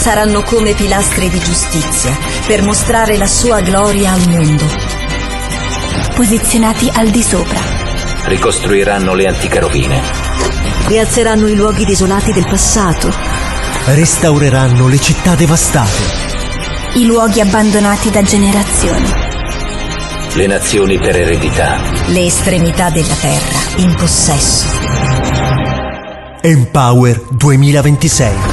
saranno come pilastri di giustizia per mostrare la sua gloria al mondo. Posizionati al di sopra. Ricostruiranno le antiche rovine. Rialzeranno i luoghi desolati del passato. Restaureranno le città devastate. I luoghi abbandonati da generazioni. Le nazioni per eredità. Le estremità della terra in possesso. Empower 2026.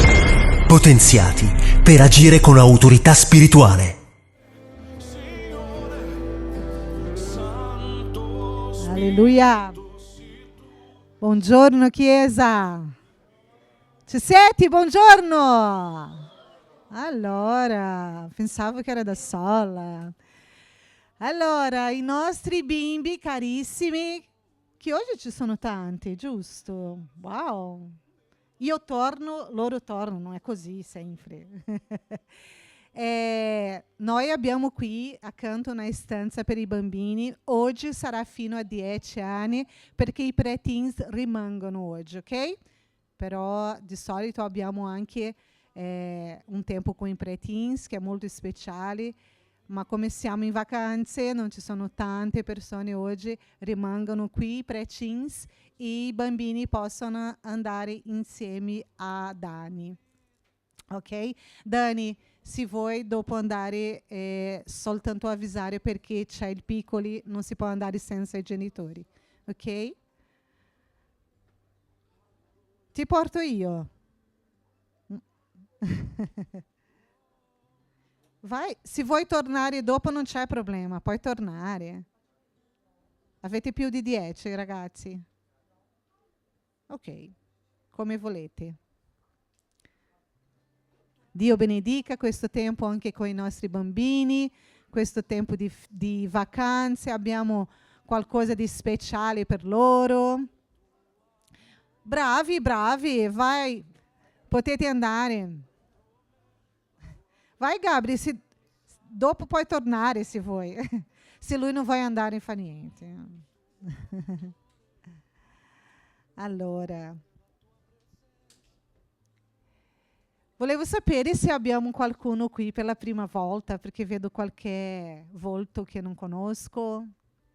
Potenziati per agire con autorità spirituale. Alleluia. Buongiorno Chiesa. Ci siete? Buongiorno. Allora, pensavo che era da sola. Allora, i nostri bimbi carissimi, che oggi ci sono tanti, giusto? Wow. Io torno, loro tornano, è così sempre. Noi abbiamo qui accanto una stanza per i bambini. Oggi sarà fino a 10 anni perché i pre-teens rimangono oggi, ok? Però di solito abbiamo anche un tempo con i pre-teens che è molto speciale, ma come siamo in vacanze non ci sono tante persone oggi, rimangono qui i pre-teens e i bambini possono andare insieme a Dani. Ok? Dani, se vuoi dopo andare soltanto avvisare perché c'è il piccoli, non si può andare senza i genitori. Ok? Ti porto io. Vai, se vuoi tornare dopo non c'è problema, puoi tornare. Avete più di 10 ragazzi? Ok, come volete. Dio benedica questo tempo anche con i nostri bambini, questo tempo di vacanze, abbiamo qualcosa di speciale per loro. Bravi, bravi, vai, potete andare. Vai Gabri, dopo puoi tornare se vuoi. Se lui non vuole andare non fa niente. Allora, volevo sapere se abbiamo qualcuno qui per la prima volta, perché vedo qualche volto che non conosco.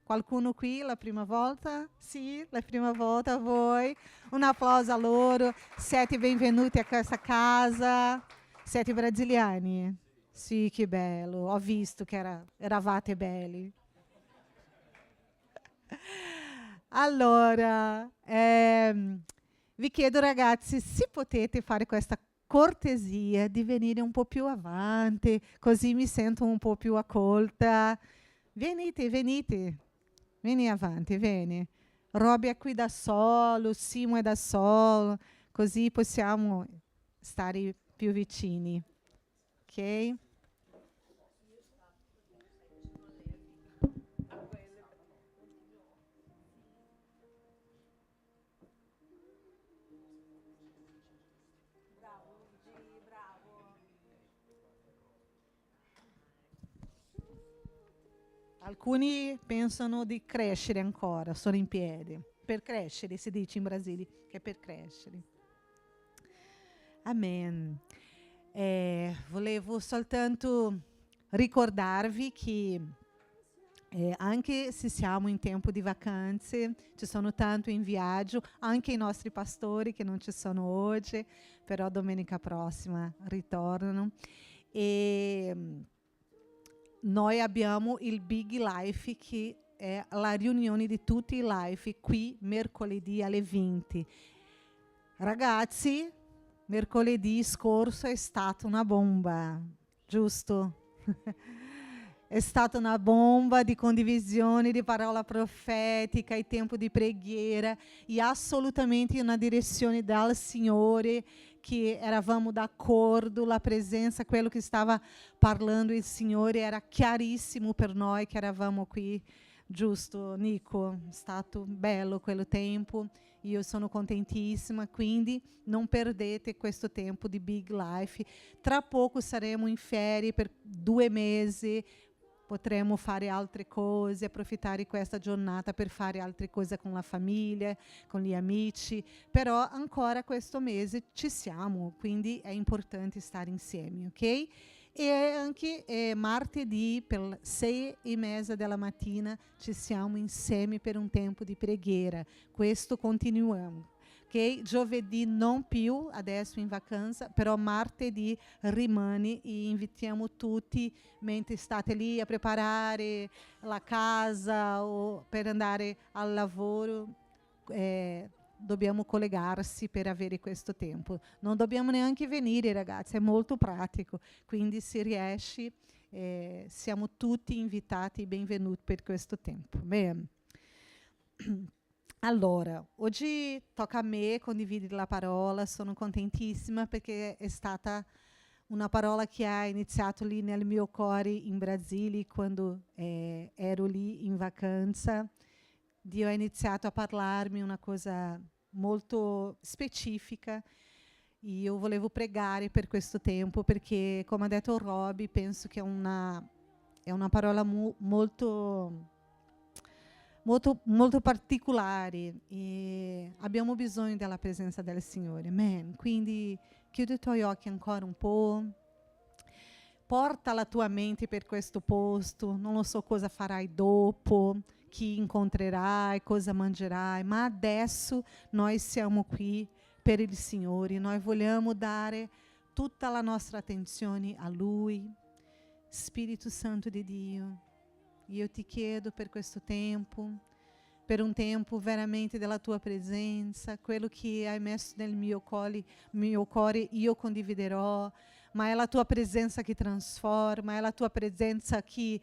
Qualcuno qui la prima volta? Sì, la prima volta a voi. Un applauso a loro. Siete benvenuti a questa casa. Siete brasiliani? Sì, che bello. Ho visto che eravate belli. Allora, vi chiedo ragazzi, se potete fare questa cortesia di venire un po' più avanti, così mi sento un po' più accolta. Venite, venite. Vieni avanti, vieni. Roby è qui da solo, Simo è da solo, così possiamo stare più vicini. Ok? Alcuni pensano di crescere ancora, sono in piedi. Per crescere, si dice in Brasile, che è per crescere. Amen. Volevo soltanto ricordarvi che anche se siamo in tempo di vacanze, ci sono tanto in viaggio, anche i nostri pastori che non ci sono oggi, però domenica prossima ritornano. E noi abbiamo il Big Life, che è la riunione di tutti i life qui mercoledì alle 20. Ragazzi, mercoledì scorso è stata una bomba, giusto? È stata una bomba di condivisione di parola profetica e tempo di preghiera e assolutamente una direzione dal Signore, che eravamo d'accordo, la presenza, quello che stava parlando il Signore era chiarissimo per noi che eravamo qui, giusto Nico? È stato bello quel tempo, io sono contentissima, quindi non perdete questo tempo di Big Life. Tra poco saremo in ferie per 2 mesi, potremo fare altre cose, approfittare questa giornata per fare altre cose con la famiglia, con gli amici, però ancora questo mese ci siamo, quindi è importante stare insieme, ok? E anche martedì per 6:30 della mattina ci siamo insieme per un tempo di preghiera. Questo continuiamo. Ok? Giovedì non più, adesso in vacanza, però martedì rimane e invitiamo tutti, mentre state lì a preparare la casa o per andare al lavoro, dobbiamo collegarsi per avere questo tempo. Non dobbiamo neanche venire, ragazzi, è molto pratico, quindi se riesci siamo tutti invitati e benvenuti per questo tempo. Bene. Allora, oggi tocca a me condividere la parola, sono contentissima perché è stata una parola che ha iniziato lì nel mio cuore in Brasile, quando ero lì in vacanza. Dio ha iniziato a parlarmi una cosa molto specifica e io volevo pregare per questo tempo perché, come ha detto Roby, penso che è una parola molto particolare e abbiamo bisogno della presenza del Signore. Amen. Quindi chiudi i tuoi occhi ancora un po'. Porta la tua mente per questo posto, non lo so cosa farai dopo, chi incontrerai, cosa mangerai, ma adesso noi siamo qui per il Signore, noi vogliamo dare tutta la nostra attenzione a Lui. Spirito Santo di Dio, io ti chiedo per questo tempo, per un tempo veramente della tua presenza, quello che hai messo nel mio cuore io condividerò, ma è la tua presenza che trasforma, è la tua presenza che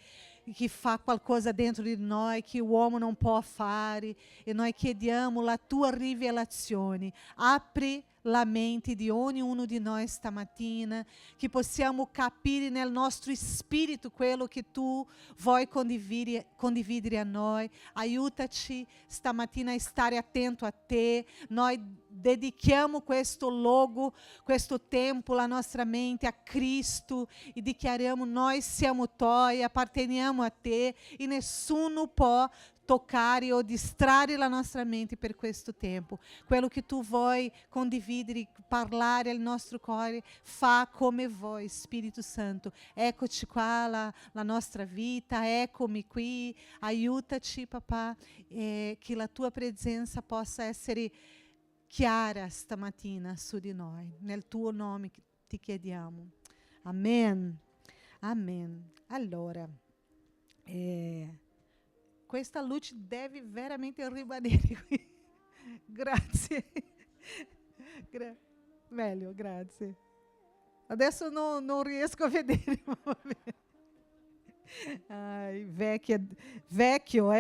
fa qualcosa dentro di noi che l'uomo non può fare, e noi chiediamo la tua rivelazione. Apri la mente di ognuno di noi stamattina, che possiamo capire nel nostro spirito quello che tu vuoi condividere a noi. Aiutaci stamattina a stare attento a te. Noi dedichiamo questo luogo, questo tempo, la nostra mente a Cristo e dichiariamo: noi siamo tuoi, apparteniamo a te e nessuno può toccare o distrarre la nostra mente per questo tempo. Quello che tu vuoi condividere, parlare al nostro cuore, fa come vuoi, Spirito Santo. Eccoci qua la nostra vita, eccomi qui, aiutaci, papà, che la tua presenza possa essere chiara stamattina su di noi. Nel tuo nome ti chiediamo. Amen. Amen. Allora, questa luce deve veramente rimanere qui. Grazie. Meglio, grazie. Adesso non riesco a vedere, ma va bene. Ai, vecchio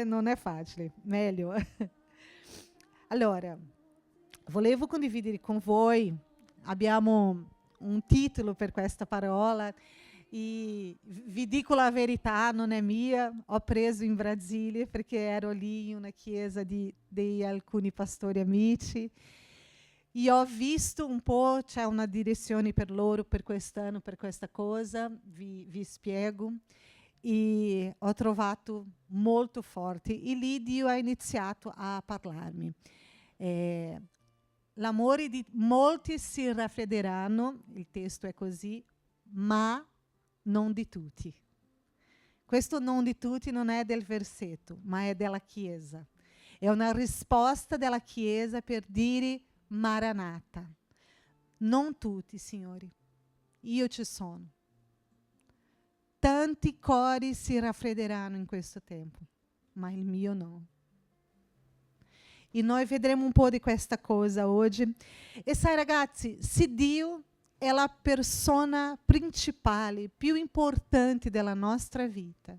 non è facile. Meglio. Allora, volevo condividere con voi, abbiamo un titolo per questa parola, e vi dico la verità, non è mia, ho preso in Brasile perché ero lì in una chiesa di alcuni pastori amici e ho visto un po', c'è una direzione per loro per quest'anno, per questa cosa, vi spiego, e ho trovato molto forte e lì Dio ha iniziato a parlarmi. L'amore di molti si raffredderanno, il testo è così, ma non di tutti. Questo non di tutti non è del versetto, ma è della Chiesa. È una risposta della Chiesa per dire Maranata. Non tutti, Signore. Io ci sono. Tanti cuori si raffredderanno in questo tempo, ma il mio no. E noi vedremo un po' di questa cosa oggi. E sai, ragazzi, se Dio è la persona principale, più importante della nostra vita,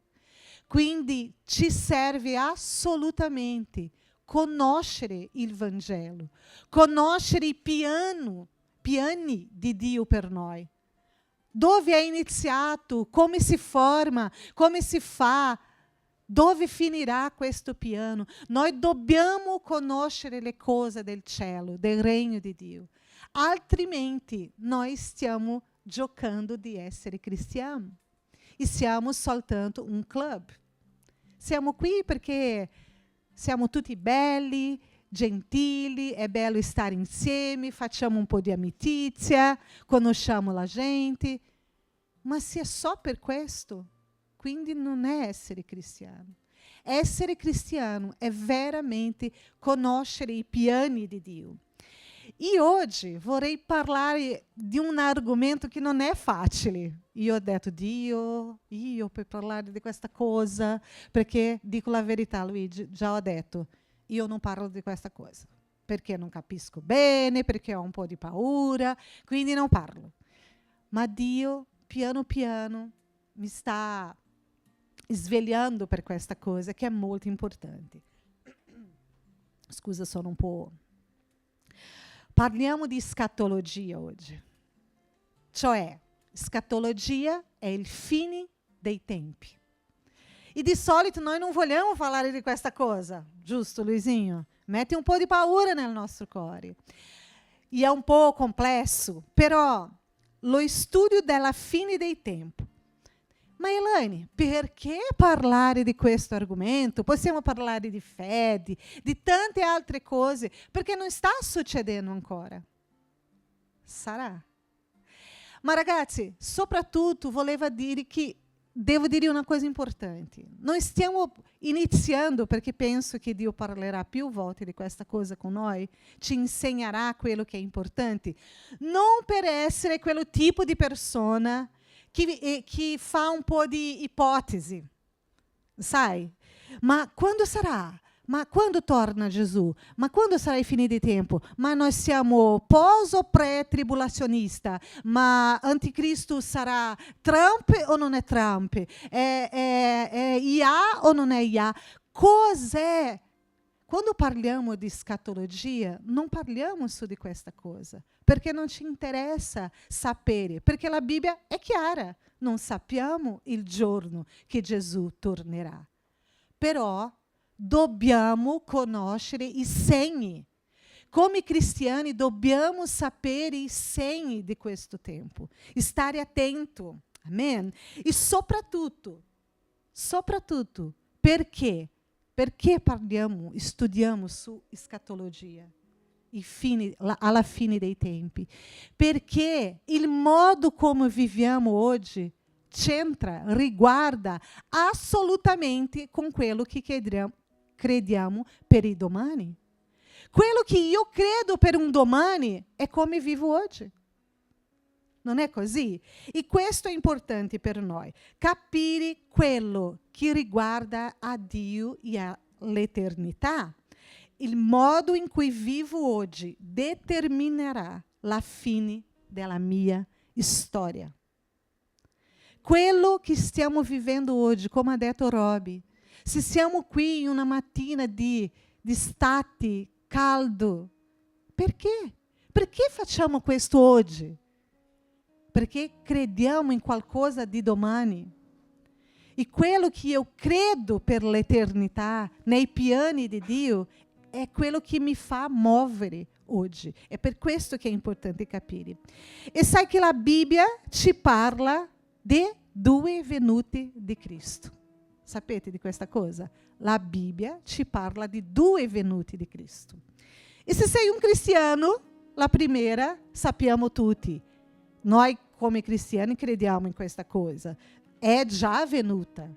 quindi ci serve assolutamente conoscere il Vangelo, conoscere i piani di Dio per noi. Dove è iniziato, come si forma, come si fa, dove finirà questo piano. Noi dobbiamo conoscere le cose del cielo, del regno di Dio. Altrimenti noi stiamo giocando di essere cristiani. e siamo soltanto un club. Siamo qui perché siamo tutti belli, gentili, è bello stare insieme, facciamo un po' di amicizia, conosciamo la gente. Ma se è só per questo, quindi non è essere cristiano. Essere cristiano è veramente conoscere i piani di Dio. E oggi vorrei parlare di un argomento che non è facile. Io ho detto, Dio, io per parlare di questa cosa, perché dico la verità, Luigi, già ho detto, io non parlo di questa cosa, perché non capisco bene, perché ho un po' di paura, quindi non parlo. Ma Dio, piano piano, mi sta svegliando per questa cosa che è molto importante. Scusa, sono un po'... Parliamo di escatologia oggi. Cioè, escatologia è il fine dei tempi. E di solito noi non vogliamo parlare di questa cosa, giusto, Luizinho? Mette un po' di paura nel nostro cuore. E è un po' complesso, però lo studio della fine dei tempi. Ma Elaine, perché parlare di questo argomento? Possiamo parlare di fede, di tante altre cose, perché non sta succedendo ancora. Sarà. Ma ragazzi, soprattutto volevo dire che devo dire una cosa importante. Noi stiamo iniziando, perché penso che Dio parlerà più volte di questa cosa con noi, ci insegnerà quello che è importante, non per essere quello tipo di persona che fa un po' di ipotesi, sai? Ma quando sarà? Ma quando torna Gesù? Ma quando sarà il fine del tempo? Ma noi siamo pós o pré-tribulazionista? Ma anticristo sarà Trump o non è Trump? È IA o non è IA? Cos'è? Quando parliamo di escatologia, non parliamo solo di questa cosa, perché non ci interessa sapere, perché la Bibbia è chiara, non sappiamo il giorno che Gesù tornerà. Però dobbiamo conoscere i segni. Come cristiani dobbiamo sapere i segni di questo tempo, stare attento. Amen? E soprattutto, perché? Perché studiamo su escatologia alla fine dei tempi? Perché il modo come viviamo oggi riguarda assolutamente con quello che crediamo per il domani. Quello che io credo per un domani è come vivo oggi. Non è così? E questo è importante per noi, capire quello che riguarda a Dio e all'eternità. Il modo in cui vivo oggi determinerà la fine della mia storia. Quello che stiamo vivendo oggi, come ha detto Roby, se siamo qui in una mattina di estate caldo, perché? Perché facciamo questo oggi? Perché crediamo in qualcosa di domani. E quello che io credo per l'eternità, nei piani di Dio, è quello che mi fa muovere oggi. È per questo che è importante capire. E sai che la Bibbia ci parla di 2 venute di Cristo. Sapete di questa cosa? La Bibbia ci parla di 2 venute di Cristo. E se sei un cristiano, la prima sappiamo tutti. Noi come cristiani crediamo in questa cosa. È già venuta.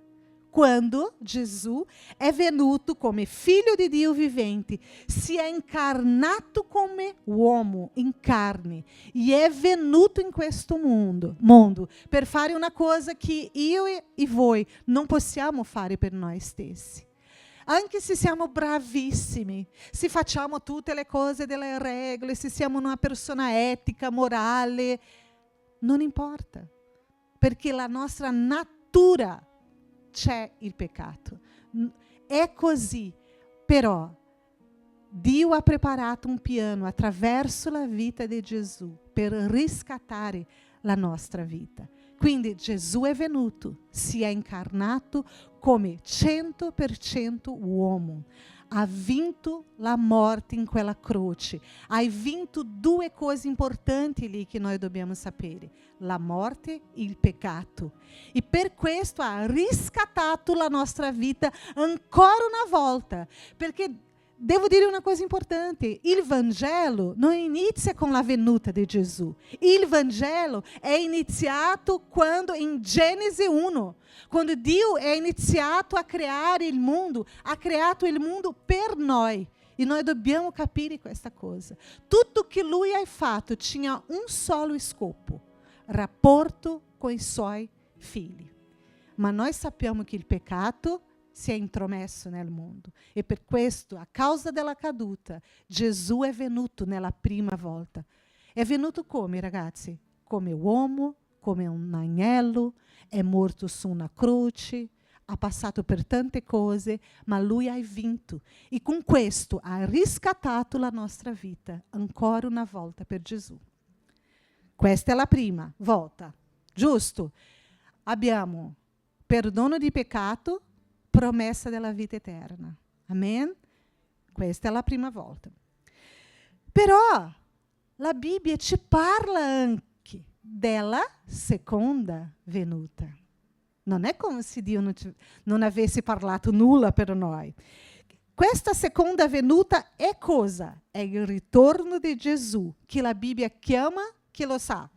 Quando Gesù è venuto come figlio di Dio vivente, si è incarnato come uomo in carne e è venuto in questo mondo per fare una cosa che io e voi non possiamo fare per noi stessi. Anche se siamo bravissimi, se facciamo tutte le cose delle regole, se siamo una persona etica, morale, non importa, perché la nostra natura c'è il peccato. È così, però Dio ha preparato un piano attraverso la vita di Gesù per riscattare la nostra vita. Quindi Gesù è venuto, si è incarnato come 100% uomo. ha vinto la morte in quella croce. Hai vinto due cose importanti lì che noi dobbiamo sapere: la morte e il peccato. E per questo ha riscattato la nostra vita ancora una volta. Perché devo dire una cosa importante: il Vangelo non inizia con la venuta di Gesù. Il Vangelo è iniziato quando, in Genesi 1, quando Dio è iniziato a creare il mondo, ha creato il mondo per noi. E noi dobbiamo capire questa cosa. Tutto che Lui ha fatto tinha um solo scopo: rapporto com i suoi figli. Ma noi sappiamo che il peccato si è intromesso nel mondo. E per questo, a causa della caduta, Gesù è venuto nella prima volta. È venuto come, ragazzi? Come uomo, come un agnello, è morto su una croce, ha passato per tante cose, ma Lui ha vinto. E con questo ha riscattato la nostra vita, ancora una volta, per Gesù. Questa è la prima volta, giusto? Abbiamo perdono di peccato, promessa della vita eterna. Amen? Questa è la prima volta. Però la Bibbia ci parla anche della seconda venuta. Non è come se Dio non avesse parlato nulla per noi. Questa seconda venuta è cosa? È il ritorno di Gesù, che la Bibbia chiama, chi lo sa?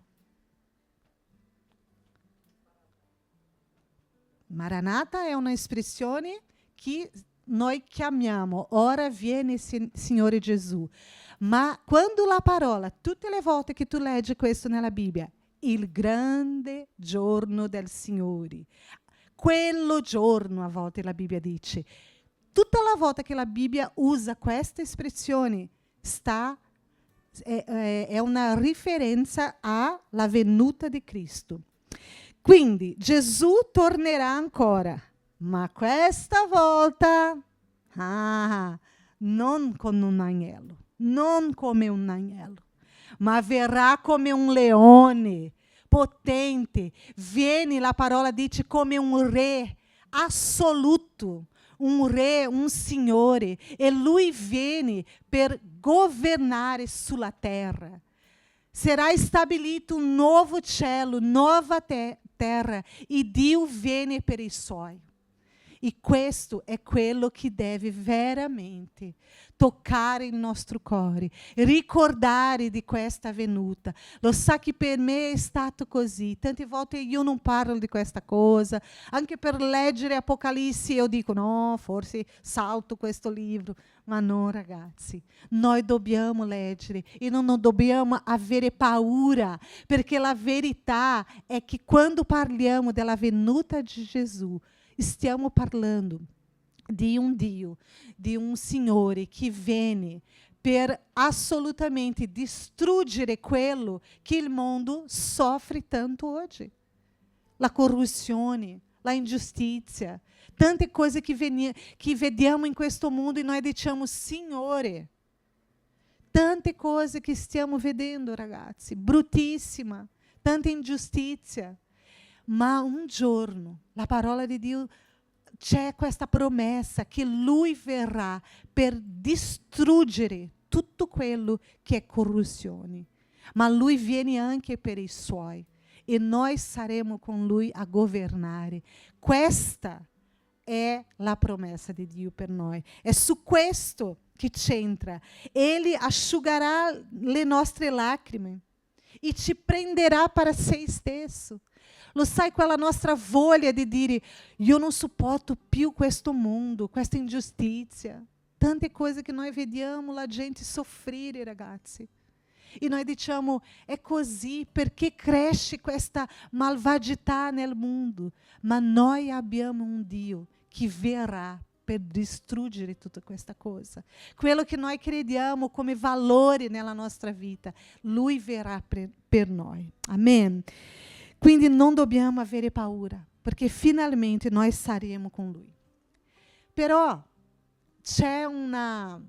Maranata è un'espressione che noi chiamiamo ora viene Signore Gesù. Ma quando la parola, tutte le volte che tu leggi questo nella Bibbia, il grande giorno del Signore, quello giorno, a volte la Bibbia dice, tutta la volta che la Bibbia usa questa espressione è una riferenza alla venuta di Cristo. Quindi Gesù tornerà ancora, ma questa volta non con un agnello, non come un agnello, ma verrà come un leone potente. Viene, la parola dice, come un re assoluto, un re, un signore, e Lui viene per governare sulla terra. Sarà stabilito un nuovo cielo, nuova terra, e Dio viene per i suoi. E questo è quello che deve veramente toccare il nostro cuore, ricordare di questa venuta. Lo sa che per me è stato così. Tante volte io non parlo di questa cosa, anche per leggere Apocalisse io dico no, forse salto questo libro. Ma no, ragazzi, noi dobbiamo leggere e non dobbiamo avere paura, perché la verità è che quando parliamo della venuta di Gesù, stiamo parlando di un Dio, di un Signore che viene per assolutamente distruggere quello che il mondo soffre tanto oggi. La corruzione, la ingiustizia, tante cose che vediamo in questo mondo e noi diciamo Signore. Tante cose che stiamo vedendo, ragazzi, bruttissima, tanta ingiustizia. Ma un giorno, la parola di Dio, c'è questa promessa che Lui verrà per distruggere tutto quello che è corruzione. Ma Lui viene anche per i Suoi e noi saremo con Lui a governare. Questa è la promessa di Dio per noi. È su questo che c'entra. Ele asciugará le nostre lacrime e ci prenderà para se stesso. Lo sai quella nostra voglia di dire io non sopporto più questo mondo, questa ingiustizia. Tante cose che noi vediamo la gente soffrire, ragazzi. E noi diciamo è così perché cresce questa malvagità nel mondo. Ma noi abbiamo un Dio che verrà per distruggere tutta questa cosa. Quello che noi crediamo come valore nella nostra vita, Lui verrà per noi. Amen. Quindi non dobbiamo avere paura, perché finalmente noi saremo con Lui. Però c'è una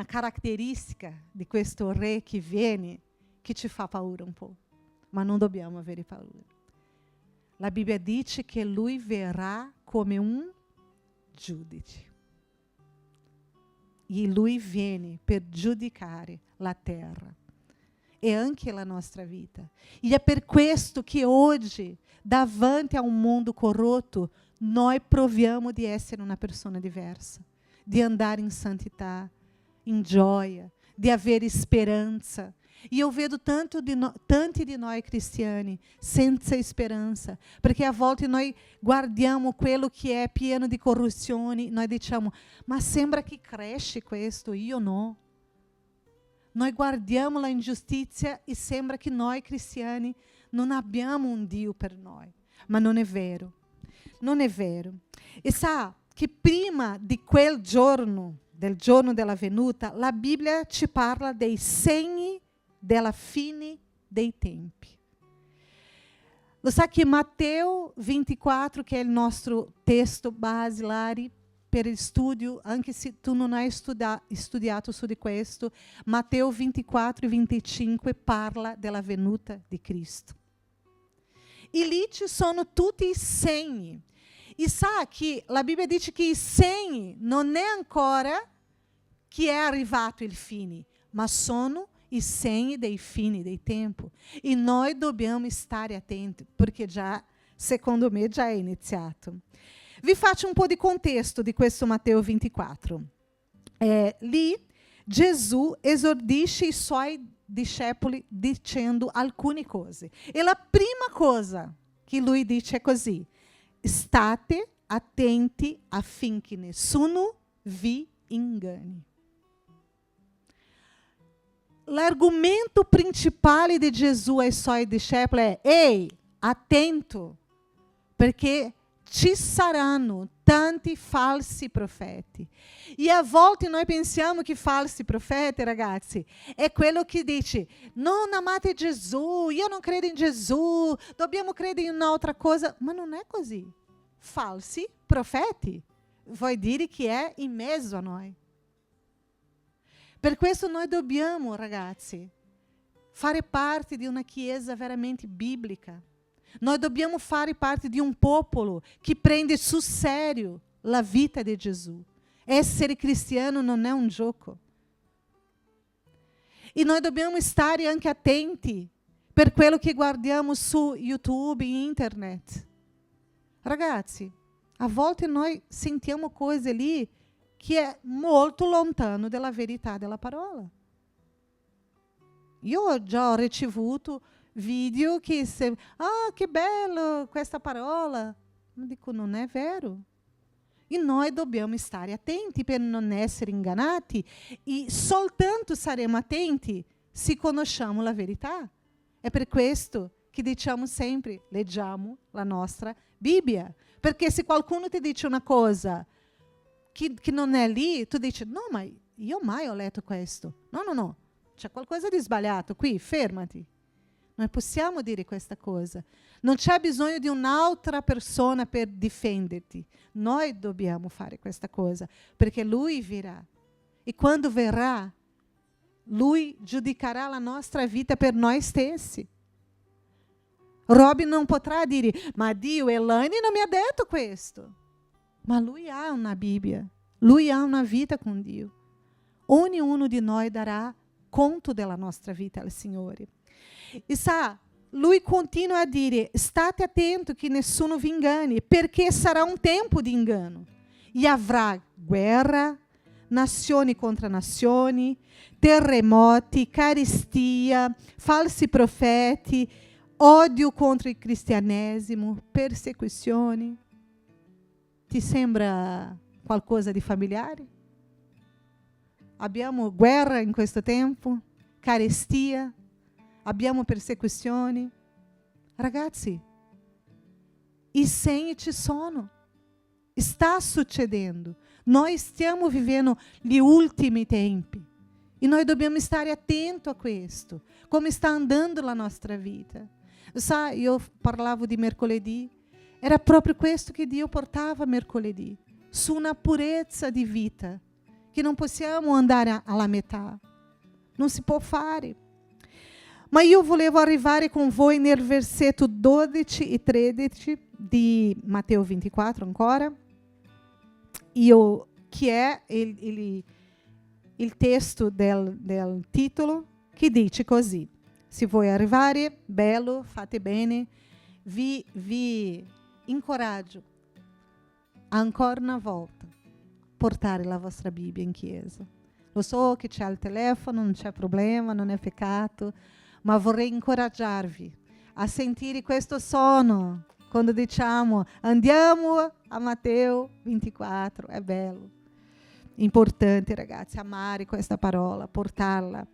caratteristica di questo re che viene che ci fa paura un po', ma non dobbiamo avere paura. La Bibbia dice che Lui verrà come un giudice. e Lui viene per giudicare la terra e anche la nostra vita. E è per questo che oggi, davanti a un mondo corrotto, noi proviamo di essere una persona diversa, di andare in santità, in gioia, di avere speranza. E eu vedo tanti di noi cristiani senza speranza, perché a volte noi guardiamo quello che è pieno di corruzione, noi diciamo, ma sembra che cresce questo, io no. Noi guardiamo la ingiustizia e sembra che noi cristiani non abbiamo un Dio per noi, ma non è vero. Non è vero. E sa che prima di quel giorno, del giorno della venuta, la Bibbia ci parla dei segni della fine dei tempi. Lo sa che Matteo 24, che è il nostro testo basilare per il studio, anche se tu non hai studiato su di questo, Matteo 24 e 25 parla della venuta di Cristo. E lì ci sono tutti i segni. E sa che la Bibbia dice che i segni non è ancora che è arrivato il fine, ma sono i segni dei fini dei tempi. E noi dobbiamo stare attenti, perché già, secondo me, già è iniziato. Vi faccio un po' di contesto di questo Matteo 24. Lì Gesù esordisce i suoi discepoli dicendo alcune cose. E la prima cosa che lui dice è così: state attenti affinché nessuno vi ingani. L'argomento principale di Gesù ai suoi discepoli è: ehi, attento, perché ci saranno tanti falsi profeti. E a volte noi pensiamo che falsi profeti, ragazzi, è quello che dice: non amate Gesù, io non credo in Gesù, dobbiamo credere in un'altra cosa. Ma non è così. Falsi profeti vuol dire che è in mezzo a noi. Per questo noi dobbiamo, ragazzi, fare parte di una chiesa veramente biblica. Noi dobbiamo fare parte di un popolo che prende sul serio la vita di Gesù. Essere cristiano non è un gioco. E noi dobbiamo stare anche attenti per quello che guardiamo su YouTube e internet. Ragazzi, a volte noi sentiamo cose lì che è molto lontano dalla verità della parola. Io già ho ricevuto video che che bello questa parola. Ma dico, non è vero. E noi dobbiamo stare attenti per non essere ingannati. E soltanto saremo attenti se conosciamo la verità. È per questo che diciamo sempre, leggiamo la nostra Bibbia. Perché se qualcuno ti dice una cosa che non è lì, tu dici, no, ma io mai ho letto questo. No, c'è qualcosa di sbagliato qui, fermati. Noi possiamo dire questa cosa. Non c'è bisogno di un'altra persona per difenderti. Noi dobbiamo fare questa cosa, perché Lui verrà. E quando verrà, Lui giudicherà la nostra vita per noi stessi. Robin non potrà dire, ma Dio, Elaine non mi ha detto questo. Ma Lui ha una Bibbia. Lui ha una vita con Dio. Ognuno di noi darà conto della nostra vita al Signore. E sa, Lui continua a dire, state attenti che nessuno vi ingani, perché sarà un tempo di ingano. E avrà guerra, nazioni contro nazioni, terremoti, carestia, falsi profeti, odio contro il cristianesimo, persecuzioni. Ti sembra qualcosa di familiare? Abbiamo guerra in questo tempo, carestia, abbiamo persecuzioni. Ragazzi, i segni ci sono. Sta succedendo. Noi stiamo vivendo gli ultimi tempi. E noi dobbiamo stare attenti a questo. Come sta andando la nostra vita. Sa, io parlavo di mercoledì. Era proprio questo che Dio portava mercoledì, su una purezza di vita, che non possiamo andare alla metà, non si può fare. Ma io volevo arrivare con voi nel versetto 12 e 13 di Matteo 24 ancora, che è il testo del titolo che dice così: se vuoi arrivare, bello, fate bene, vi incoraggio ancora una volta portare la vostra Bibbia in chiesa. Lo so che c'è il telefono, non c'è problema, non è peccato, ma vorrei incoraggiarvi a sentire questo suono quando diciamo andiamo a Matteo 24, è bello. Importante, ragazzi, amare questa parola, portarla.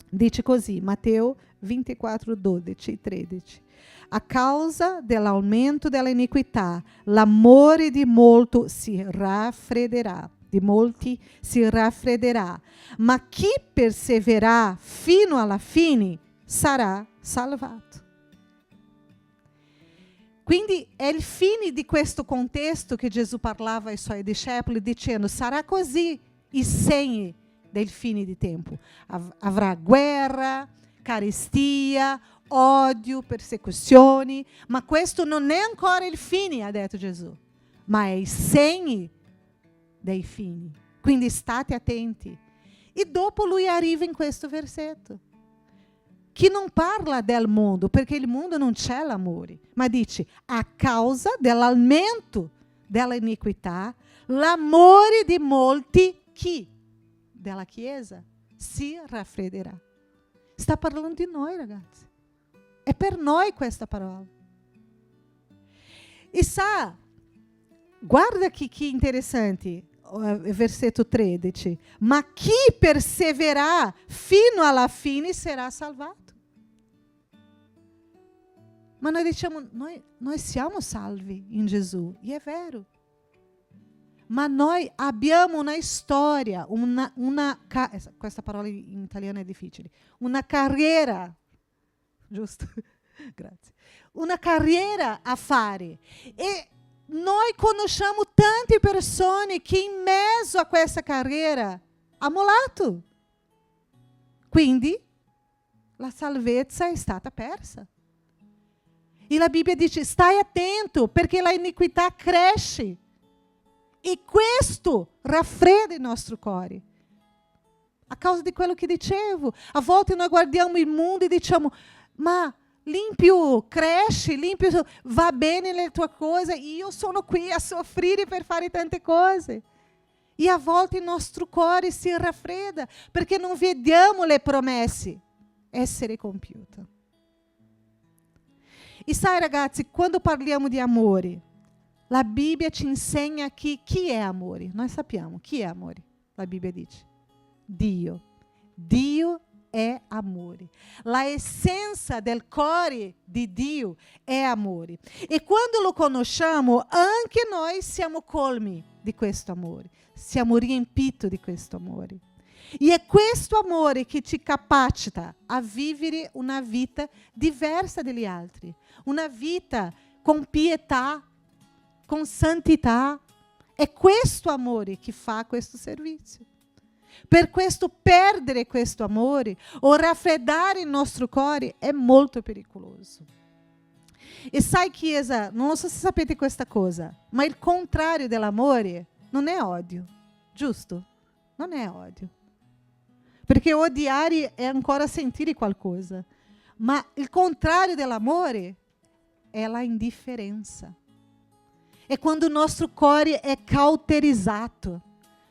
Dice così, Matteo 24, 12 e 13. A causa dell'aumento della iniquità, l'amore di molti si raffredderà, ma chi persevererà fino alla fine sarà salvato. Quindi è il fine di questo contesto che Gesù parlava ai suoi discepoli dicendo: sarà così i segni del fine di tempo. Avrà guerra, carestia, odio, persecuzioni, ma questo non è ancora il fine, ha detto Gesù, ma è i segni dei fini. Quindi state attenti. E dopo lui arriva in questo versetto, che non parla del mondo, perché il mondo non c'è l'amore, ma dice: a causa dell'aumento dell'iniquità, l'amore di molti, chi? Della Chiesa, si raffredderà. Sta parlando di noi, ragazzi. È per noi questa parola. E sa, guarda che interessante, versetto 13. Ma chi persevererà fino alla fine sarà salvato. Ma noi diciamo, noi siamo salvi in Gesù, e è vero. Ma noi abbiamo una storia, questa parola in italiano è difficile, una carriera, giusto? Grazie. Una carriera a fare. E noi conosciamo tante persone che in mezzo a questa carriera hanno mollato. Quindi la salvezza è stata persa. E la Bibbia dice: stai attento, perché la iniquità cresce. E questo raffredda il nostro cuore. A causa di quello che dicevo. A volte noi guardiamo il mondo e diciamo: ma limpio cresce, limpio va bene le tue cose, io sono qui a soffrire per fare tante cose. E a volte il nostro cuore si raffredda, perché non vediamo le promesse essere compiute. E sai, ragazzi, quando parliamo di amore, la Bibbia ci insegna chi è amore. Noi sappiamo chi è amore. La Bibbia dice: Dio. Dio è amore. La essenza del cuore di Dio è amore. E quando lo conosciamo, anche noi siamo colmi di questo amore. Siamo riempiti di questo amore. E è questo amore che ci capacita a vivere una vita diversa dagli altri. Una vita con pietà, con santità. È questo amore che fa questo servizio. Per questo perdere questo amore o raffreddare il nostro cuore è molto pericoloso. E sai, Chiesa, non so se sapete questa cosa, ma il contrario dell'amore non è odio, giusto? Non è odio. Perché odiare è ancora sentire qualcosa. Ma il contrario dell'amore è la indifferenza. È quando il nostro cuore è cauterizzato.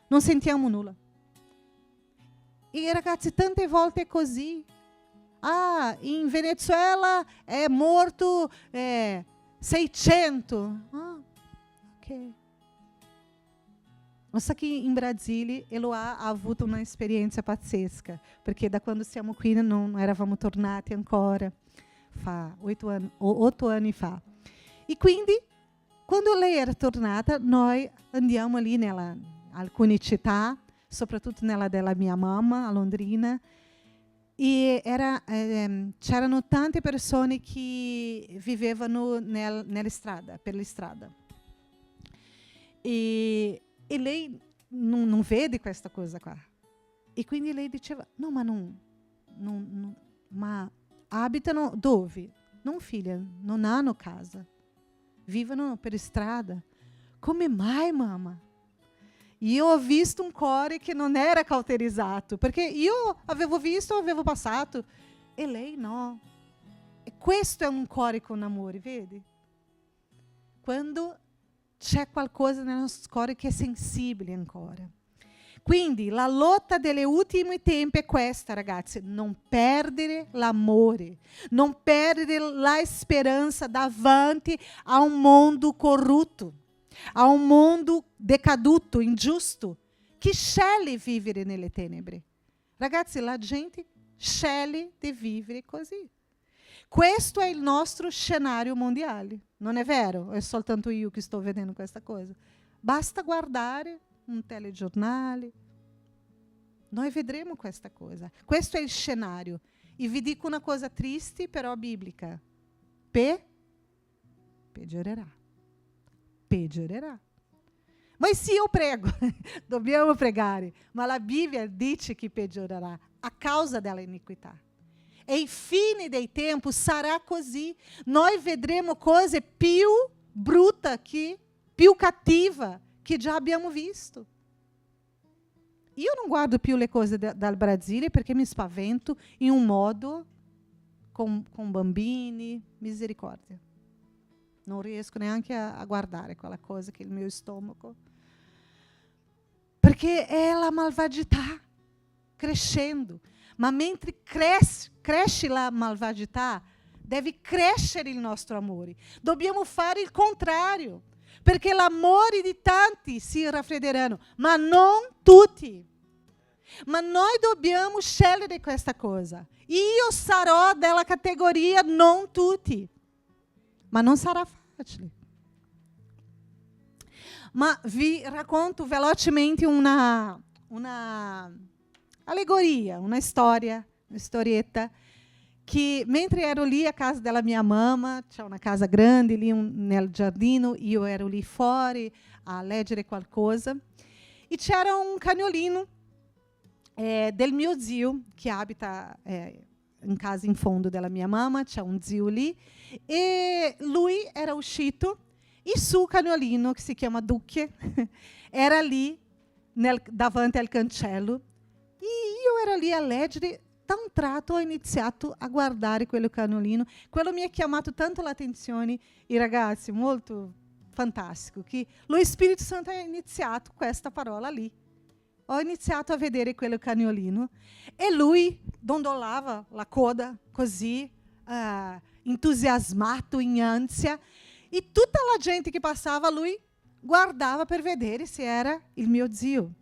Non sentiamo nulla. E ragazzi, tante volte è così. Ah, in Venezuela è morto 600. Ah, ok. Ma sa che in Brasile ele ha avuto una esperienza pazzesca, perché da quando siamo qui non eravamo tornati ancora, fa 8 anni fa. E quindi, quando lei era tornata, noi andiamo lì in alcune città, soprattutto nella della mia mamma, a Londrina, e c'erano tante persone che vivevano nella strada, per la strada. E lei non vede questa cosa qua. E quindi lei diceva: no, ma abitano dove? Non, filha, non hanno casa. Vivono per strada. Come mai, mamma? Io ho visto un cuore che non era cauterizzato, perché io avevo passato, e lei no. E questo è un cuore con amore, vedi? Quando c'è qualcosa nel nostro cuore che è sensibile ancora. Quindi la lotta degli ultimi tempi è questa, ragazzi: non perdere l'amore, non perdere la speranza davanti a un mondo corrotto, a un mondo decaduto, ingiusto, che sceglie vivere nelle tenebre. Ragazzi, la gente sceglie di vivere così. Questo è il nostro scenario mondiale, non è vero? È soltanto io che sto vedendo questa cosa. Basta guardare un telegiornale, noi vedremo questa cosa. Questo è il scenario. E vi dico una cosa triste, però biblica: peggiorerà. Peggiorerà. Ma sì, io prego, dobbiamo pregare, ma la Bibbia dice che peggiorerà a causa della iniquità. E il fine dei tempi sarà così. Noi vedremo cose più brutte, più cattive che già abbiamo visto. Io non guardo più le cose dal Brasile perché mi spavento in un modo con bambini, misericordia. Non riesco neanche a guardare quella cosa che è il mio stomaco. Perché è la malvagità crescendo. Ma mentre cresce la malvagità, deve crescere il nostro amore. Dobbiamo fare il contrario, perché l'amore di tanti si raffredderanno, ma non tutti. Ma noi dobbiamo scegliere questa cosa. Io sarò della categoria non tutti, ma non sarà facile. Ma vi racconto velocemente una allegoria, una storietta, che mentre ero lì a casa della mia mamma, c'è una casa grande lì nel giardino, io ero lì fuori a leggere qualcosa, e c'era un cagnolino del mio zio, che abita in casa in fondo della mia mamma, c'è un zio lì, e lui era uscito, e il suo cagnolino, che si chiama Ducche, era lì davanti al cancello, e io ero lì a leggere. Da un tratto ho iniziato a guardare quello cagnolino. Quello mi ha chiamato tanto l'attenzione, e ragazzi, molto fantastico, che lo Spirito Santo ha iniziato questa parola lì. Ho iniziato a vedere quello cagnolino e lui dondolava la coda così, entusiasmato, in ansia, e tutta la gente che passava, lui guardava per vedere se era il mio zio.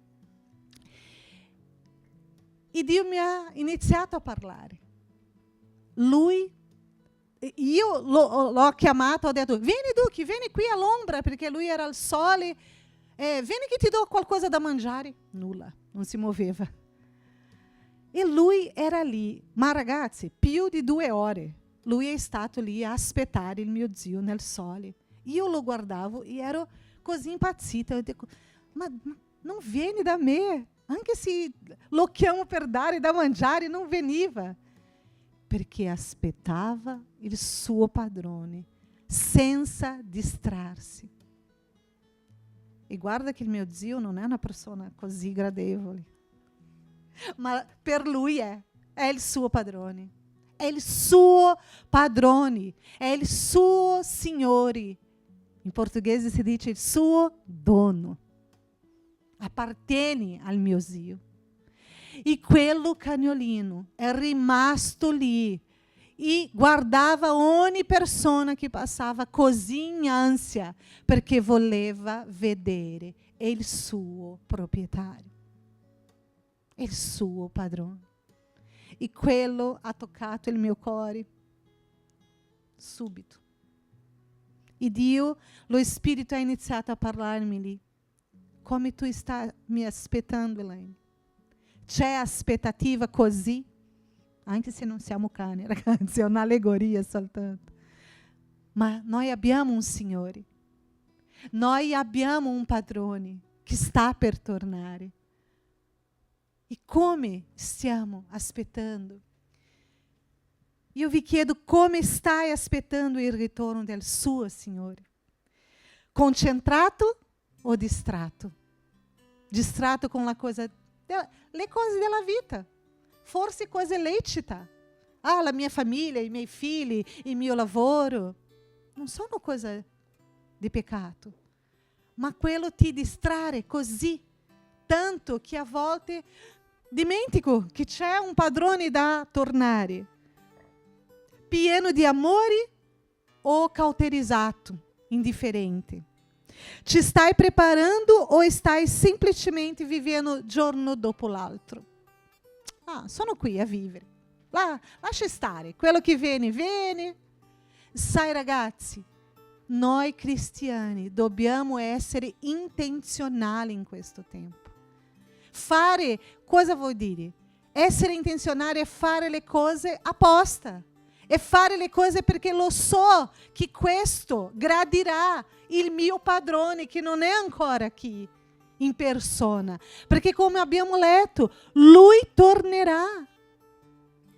E Dio mi ha iniziato a parlare. Io l'ho chiamato, ho detto: vieni Duque, vieni qui all'ombra, perché lui era al sole, vieni che ti do qualcosa da mangiare. Nulla, non si muoveva. E lui era lì, ma ragazzi, più di 2 ore. Lui è stato lì a aspettare il mio zio nel sole. Io lo guardavo e ero così impazzita. Io dico: ma non vieni da me? Anche se lo chiamo per dare da mangiare, non veniva. Perché aspettava il suo padrone, senza distrarsi. E guarda che il mio zio non è una persona così gradevole. Ma per lui è il suo padrone. È il suo padrone. È il suo signore. In portoghese si dice il suo dono. Appartiene al mio zio. E quello cagnolino è rimasto lì e guardava ogni persona che passava così in ansia, perché voleva vedere il suo proprietario, il suo padrone. E quello ha toccato il mio cuore subito. E Dio, lo Spirito, ha iniziato a parlarmi lì. Come tu stai mi aspettando, Elaine? C'è aspettativa così? Anche se non siamo cani, ragazzi, è un'allegoria soltanto. Ma noi abbiamo un Signore. Noi abbiamo un padrone che sta per tornare. E come stiamo aspettando? Io vi chiedo come stai aspettando il ritorno del suo Signore. Concentrato o distratto? distratto con le cose della vita. Forse cose lecite. La mia famiglia, i miei figli, il mio lavoro. Non sono cose di peccato. Ma quello ti distrae così tanto che a volte dimentico che c'è un padrone da tornare. Pieno di amore o cauterizzato, indifferente? Ci stai preparando o stai semplicemente vivendo giorno dopo l'altro? Sono qui a vivere. Lascia stare. Quello che viene, viene. Sai, ragazzi, noi cristiani dobbiamo essere intenzionali in questo tempo. Fare, cosa vuol dire? Essere intenzionali è fare le cose apposta. E fare le cose perché lo so che questo gradirà il mio padrone che non è ancora qui in persona. Perché come abbiamo letto, lui tornerà.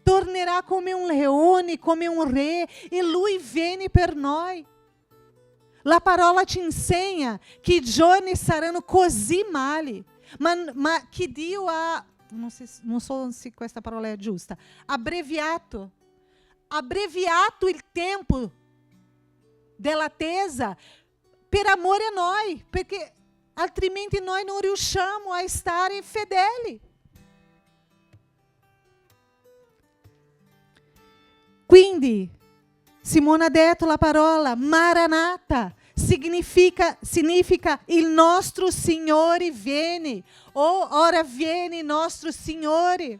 Tornerà come un leone, come un re, e lui viene per noi. La parola ci insegna che i giorni saranno così mali, ma che Dio ha, non so se questa parola è giusta, abbreviato il tempo dell'attesa per amore a noi, perché altrimenti noi non riusciamo a stare fedeli. Quindi, Simone ha detto la parola Maranata, significa il nostro Signore viene, ora viene il nostro Signore.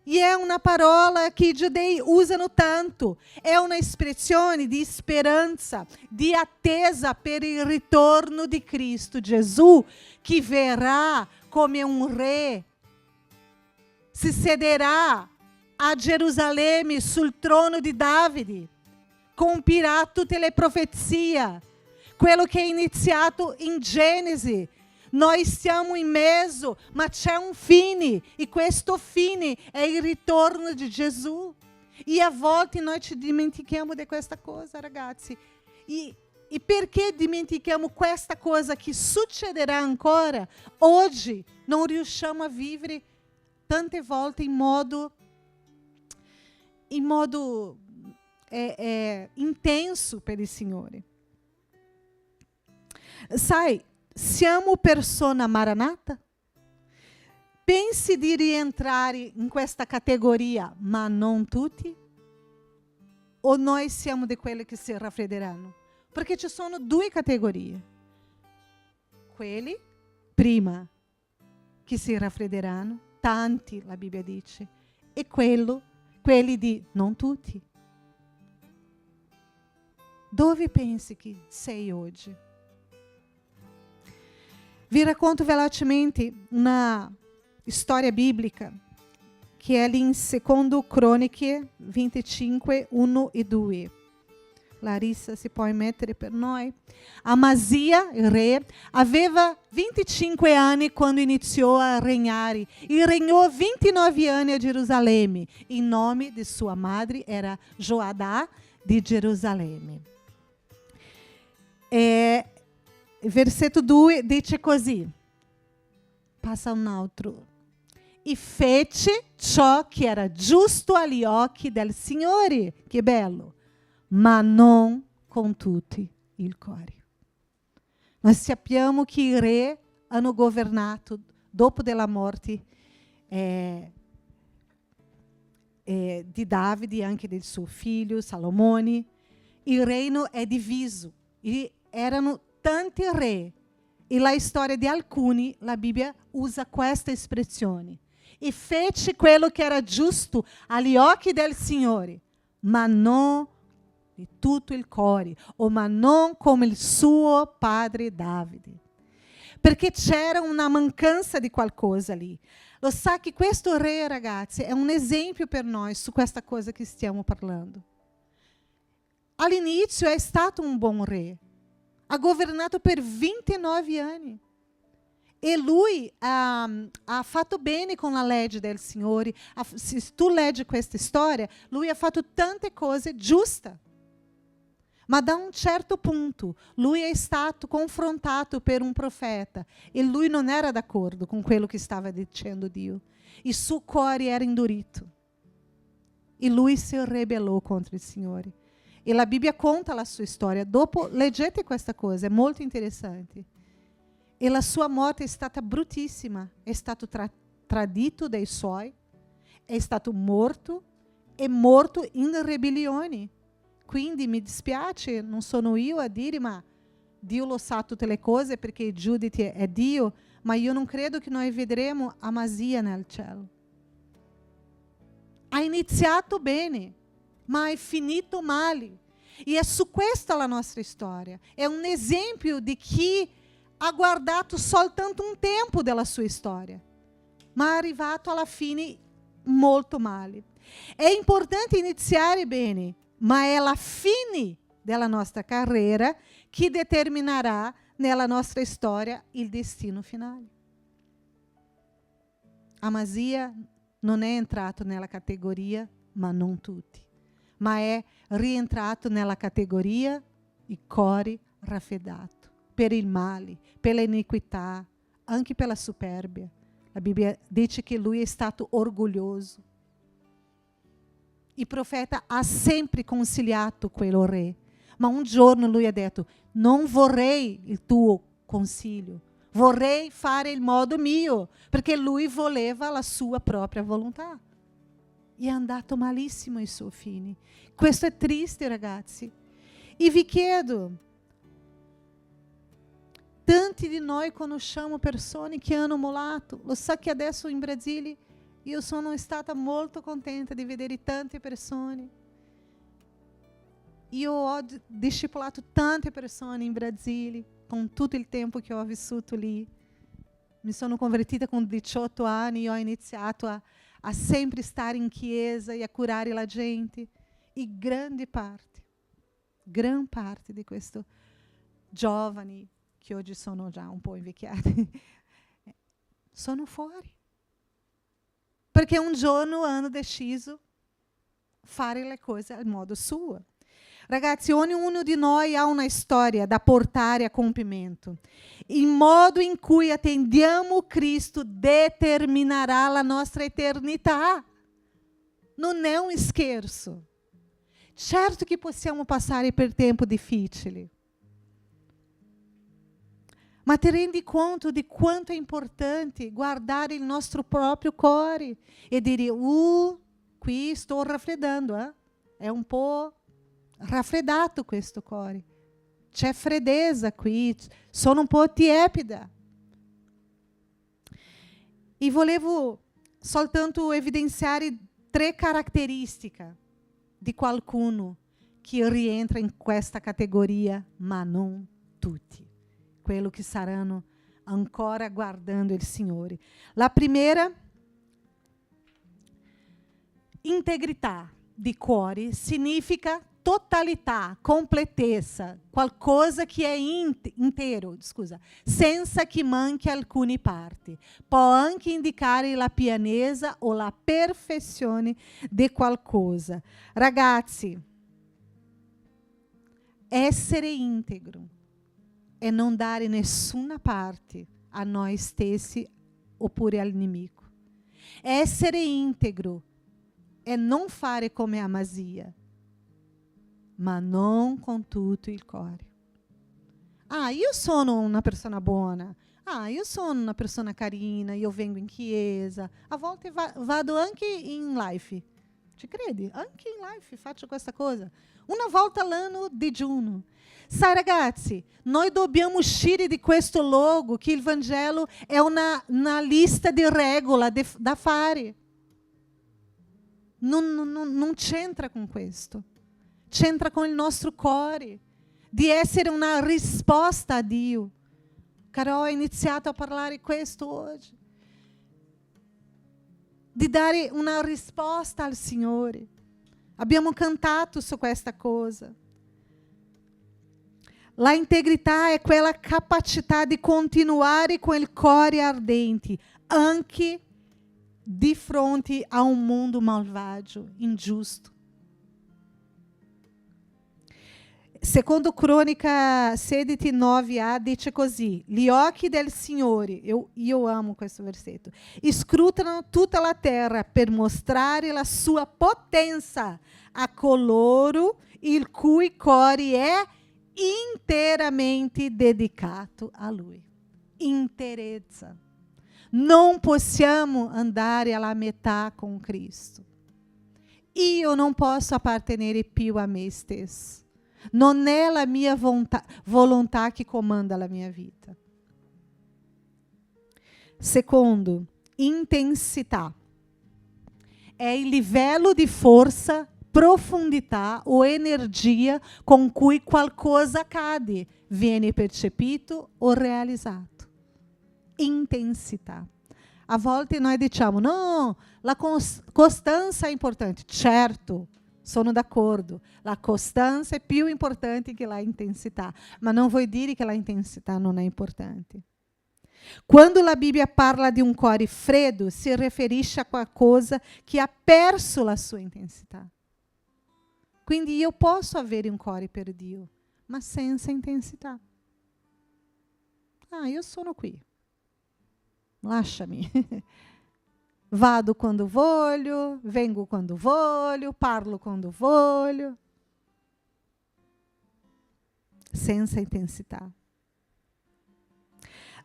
E è una parola che i giudei usano tanto, è una espressione di speranza, di attesa per il ritorno di Cristo Gesù, che verrà come un re, si sederà a Gerusalemme sul trono di Davide, compirà tutte le profezie, quello che è iniziato in Genesi. Noi stiamo in mezzo, ma c'è un fine, e questo fine è il ritorno di Gesù. E a volte noi ci dimentichiamo di questa cosa, ragazzi. E perché dimentichiamo questa cosa che succederà ancora? Oggi non riusciamo a vivere tante volte in modo intenso per il Signore. Sai, siamo persona maranata? Pensi di rientrare in questa categoria, ma non tutti? O noi siamo di quelli che si raffredderanno? Perché ci sono due categorie. Quelli, prima, che si raffredderanno, tanti, la Bibbia dice, e quelli di non tutti. Dove pensi che sei oggi? Vi racconto velocemente una storia biblica che è lì in Secondo Croniche 25, 1 e 2. Larissa, si può mettere per noi? Amazia, il re, aveva 25 anni quando iniziò a regnare e regnò 29 anni a Gerusalemme. Il nome di sua madre era Joadà di Gerusalemme. Versetto 2 dice così, passa un altro, e fece ciò che era giusto agli occhi del Signore, che bello, ma non con tutti il cuore. Noi sappiamo che i re hanno governato dopo della morte di Davide e anche del suo figlio Salomone. Il regno è diviso e erano tanti re, e la storia di alcuni, la Bibbia usa questa espressione. E fece quello che era giusto agli occhi del Signore, ma non di tutto il cuore, ma non come il suo padre Davide. Perché c'era una mancanza di qualcosa lì. Lo sa che questo re, ragazzi, è un esempio per noi su questa cosa che stiamo parlando. All'inizio è stato un buon re. Ha governato per 29 anni. E lui ha fatto bene con la legge del Signore. Se tu leggi questa storia, lui ha fatto tante cose giuste. Ma da un certo punto lui è stato confrontato per un profeta e lui non era d'accordo con quello che stava dicendo Dio. Il suo cuore era indurito. E lui si ribellò contro il Signore. E la Bibbia conta la sua storia. Dopo, leggete questa cosa, è molto interessante. E la sua morte è stata bruttissima. È stato tradito dai suoi, è stato morto, e morto in ribellione. Quindi mi dispiace, non sono io a dire, ma Dio lo sa tutte le cose perché il giudice è Dio, ma io non credo che noi vedremo Amasia nel cielo. Ha iniziato bene, ma è finito male. E è su questa la nostra storia. È un esempio di chi ha guardato soltanto un tempo della sua storia, ma è arrivato alla fine molto male. È importante iniziare bene, ma è la fine della nostra carriera che determinerà nella nostra storia il destino finale. Amasia non è entrato nella categoria, ma non tutti, ma è rientrato nella categoria il cuore raffreddato per il male, per l'iniquità, anche per la superbia. La Bibbia dice che lui è stato orgoglioso. Il profeta ha sempre consigliato quello re, ma un giorno lui ha detto: non vorrei il tuo consiglio, vorrei fare il modo mio, perché lui voleva la sua propria volontà. E è andato malissimo il suo fine. Questo è triste, ragazzi. E vi chiedo, tanti di noi conosciamo persone che hanno mollato. Lo sa che adesso in Brasile io sono stata molto contenta di vedere tante persone. Io ho discepolato tante persone in Brasile, con tutto il tempo che ho vissuto lì. Mi sono convertita con 18 anni e ho iniziato a sempre stare in chiesa e a curare la gente. E gran parte di questo giovani, che oggi sono già un po' invecchiati, sono fuori. Perché un giorno hanno deciso fare le cose al modo suo. Ragazzi, ognuno di noi ha una storia da portare a compimento. Il modo in cui attendiamo Cristo determinerà la nostra eternità. Non è un scherzo. Certo che possiamo passare per tempo difficili. Ma ti rendi conto di quanto è importante guardare il nostro proprio cuore e dire: qui sto raffreddando, è un po' raffreddato questo cuore. C'è freddezza qui, sono un po' tiepida. E volevo soltanto evidenziare 3 caratteristiche di qualcuno che rientra in questa categoria, ma non tutti. Quello che saranno ancora guardando il Signore. La prima, integrità di cuore significa totalità, completezza, qualcosa che è intero, senza che manchi alcune parti. Può anche indicare la pienezza o la perfezione di qualcosa. Ragazzi, essere integro è non dare nessuna parte a noi stessi oppure all'inimico. Essere integro è non fare come Amasia, ma non con tutto il cuore. Io sono una persona buona. Io sono una persona carina, io vengo in chiesa. A volte vado anche in live. Ci credi? Anche in live faccio questa cosa. Una volta all'anno digiuno. Sai, ragazzi, noi dobbiamo uscire di questo logo che il Vangelo è una lista di regole da fare. Non c'entra con questo. C'entra con il nostro cuore. Di essere una risposta a Dio. Carol ha iniziato a parlare questo oggi. Di dare una risposta al Signore. Abbiamo cantato su questa cosa. La integrità è quella capacità di continuare con il cuore ardente, anche di fronte a un mondo malvagio, ingiusto. Secondo Crônica 16:9a dice così: gli occhi del Signore, io amo questo versetto, scrutano tutta la terra per mostrare la sua potenza a coloro il cui cuore è interamente dedicato a Lui. Interezza. Non possiamo andare alla metà con Cristo. Io non posso appartenere più a me stesso. Non è la mia volontà che comanda la mia vita. Secondo, intensità. È il livello di forza, profondità o energia con cui qualcosa accade, viene percepito o realizzato. Intensità. A volte noi diciamo, no, la costanza è importante. Certo, sono d'accordo. La costanza è più importante che la intensità, ma non vuol dire che la intensità non è importante. Quando la Bibbia parla di un cuore freddo, si riferisce a qualcosa che ha perso la sua intensità. Quindi io posso avere un cuore per Dio, ma senza intensità. Io sono qui. Lasciami. Vado quando voglio, vengo quando voglio, parlo quando voglio. Senza intensità.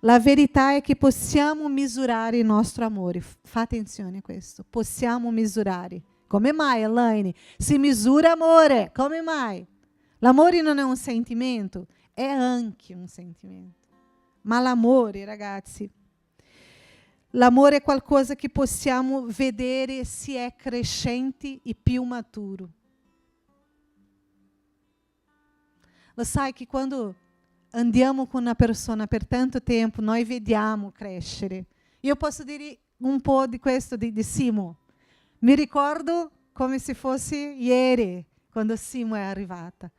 La verità è che possiamo misurare il nostro amore. Fa attenzione a questo. Possiamo misurare. Come mai, Elaine? Si misura amore. Come mai? L'amore non è un sentimento, è anche un sentimento. Ma l'amore, ragazzi, l'amore è qualcosa che possiamo vedere se è crescente e più maturo. Lo sai che quando andiamo con una persona per tanto tempo, noi vediamo crescere. Io posso dire un po' di questo di Simo. Mi ricordo come se fosse ieri, quando Simo è arrivata.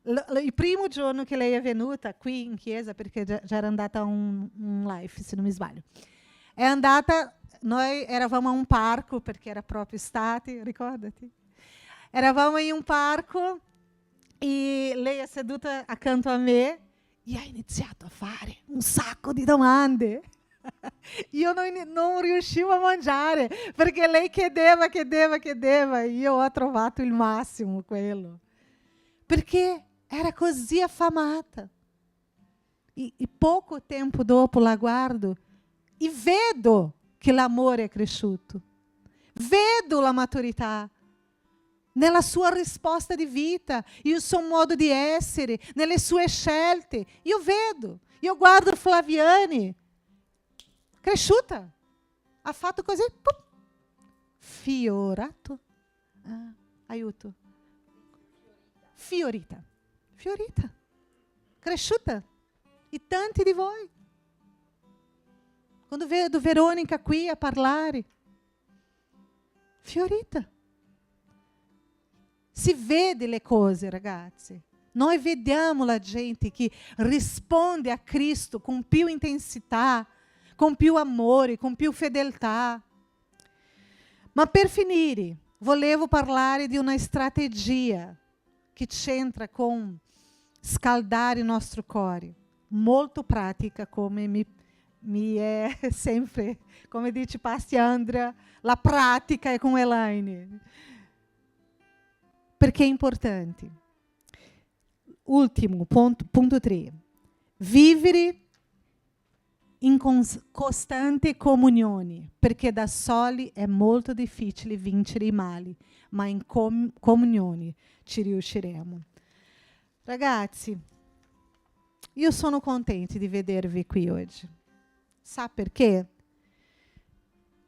Il primo giorno che lei è venuta qui in chiesa, perché già era andata a un live, se non mi sbaglio. È andata, noi eravamo a un parco, perché era proprio estate, ricordati? Eravamo in un parco e lei è seduta accanto a me e ha iniziato a fare un sacco di domande. Io non riuscivo a mangiare, perché lei chiedeva, e io ho trovato il massimo quello. Perché era così affamata. E poco tempo dopo la guardo e vedo che l'amore è cresciuto. Vedo la maturità nella sua risposta di vita, il suo modo di essere, nelle sue scelte. Io vedo. Io guardo Flaviane, cresciuta. Ha fatto così, pum, fiorato. Aiuto. Fiorita. Cresciuta. E tanti di voi. Quando vedo Verônica qui a parlare, fiorita. Si vede le cose, ragazzi. Noi vediamo la gente che risponde a Cristo con più intensità, con più amore, con più fedeltà. Ma per finire, volevo parlare di una strategia che c'entra con scaldare il nostro cuore. Molto pratica, come mi è sempre, come dice Pastor Andrea, la pratica è con Elaine. Perché è importante. Ultimo, punto 3. Vivere in costante comunione, perché da soli è molto difficile vincere i mali, ma in comunione ci riusciremo. Ragazzi, io sono contente di vedervi qui oggi. Sa perché?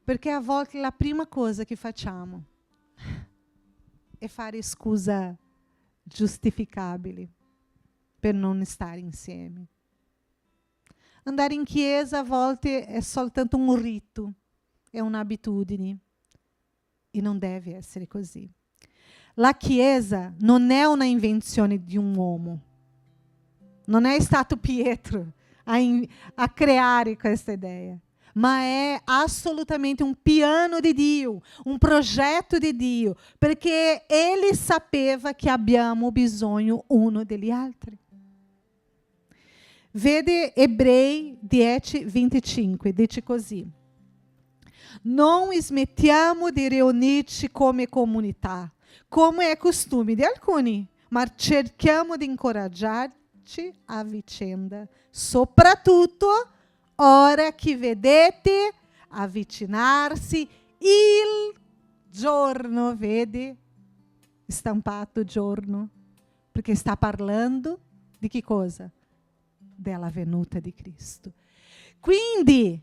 Perché a volte la prima cosa che facciamo è fare scusa giustificabili per non stare insieme. Andare in chiesa a volte è soltanto un rito, è un'abitudine e non deve essere così. La chiesa non è una invenzione di un uomo. Non è stato Pietro a creare questa idea. ma è assolutamente un piano di Dio, un progetto di Dio, perché Ele sapeva che abbiamo bisogno uno degli altri. Vede Ebrei 10:25, dice così: non smettiamo di riunirci come comunità, come è costume di alcuni, ma cerchiamo di incoraggiarci a vicenda, soprattutto ora che vedete avvicinarsi il giorno, vedi? Stampato giorno, perché sta parlando di che cosa? Della venuta di Cristo. Quindi,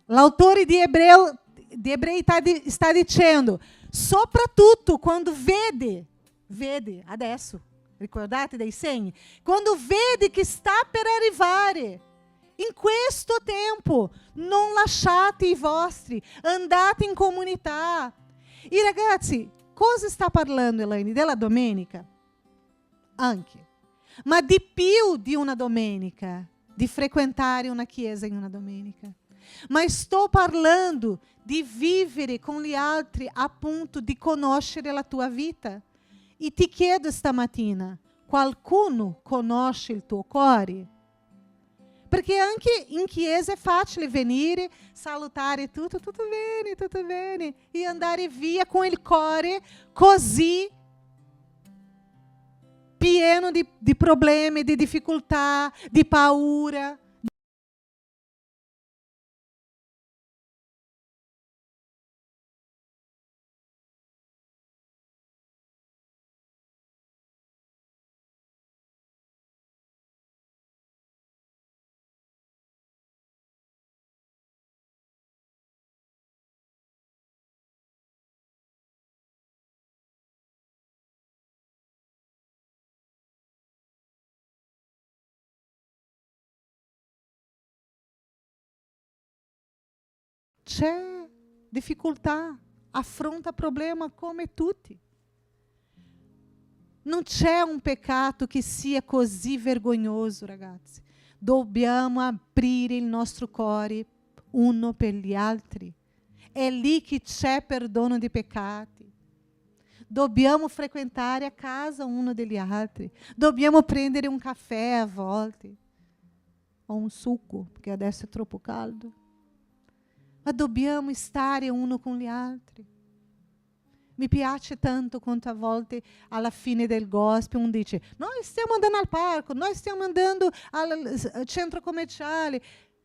l'autore di Ebrei sta dicendo, soprattutto quando vede adesso, ricordate dei segni, quando vede che sta per arrivare, in questo tempo, non lasciate i vostri, andate in comunità. E ragazzi, cosa sta parlando Elaine? Della domenica? Anche. Ma di più di una domenica, di frequentare una chiesa in una domenica. Ma sto parlando di vivere con gli altri a punto di conoscere la tua vita. E ti chiedo stamattina, qualcuno conosce il tuo cuore? Perché anche in chiesa è facile venire, salutare tutto bene, e andare via con il cuore così pieno di problemi, di difficoltà, di paura. C'è difficoltà, affronta problema come tutti. Non c'è un peccato che sia così vergognoso, ragazzi. Dobbiamo aprire il nostro cuore uno per gli altri. È lì che c'è perdono di peccati. Dobbiamo frequentare a casa uno degli altri. Dobbiamo prendere un caffè a volte. O un succo, perché adesso è troppo caldo. Ma dobbiamo stare uno con gli altri. Mi piace tanto quanto a volte alla fine del gospel uno dice: noi stiamo andando al parco, noi stiamo andando al centro commerciale,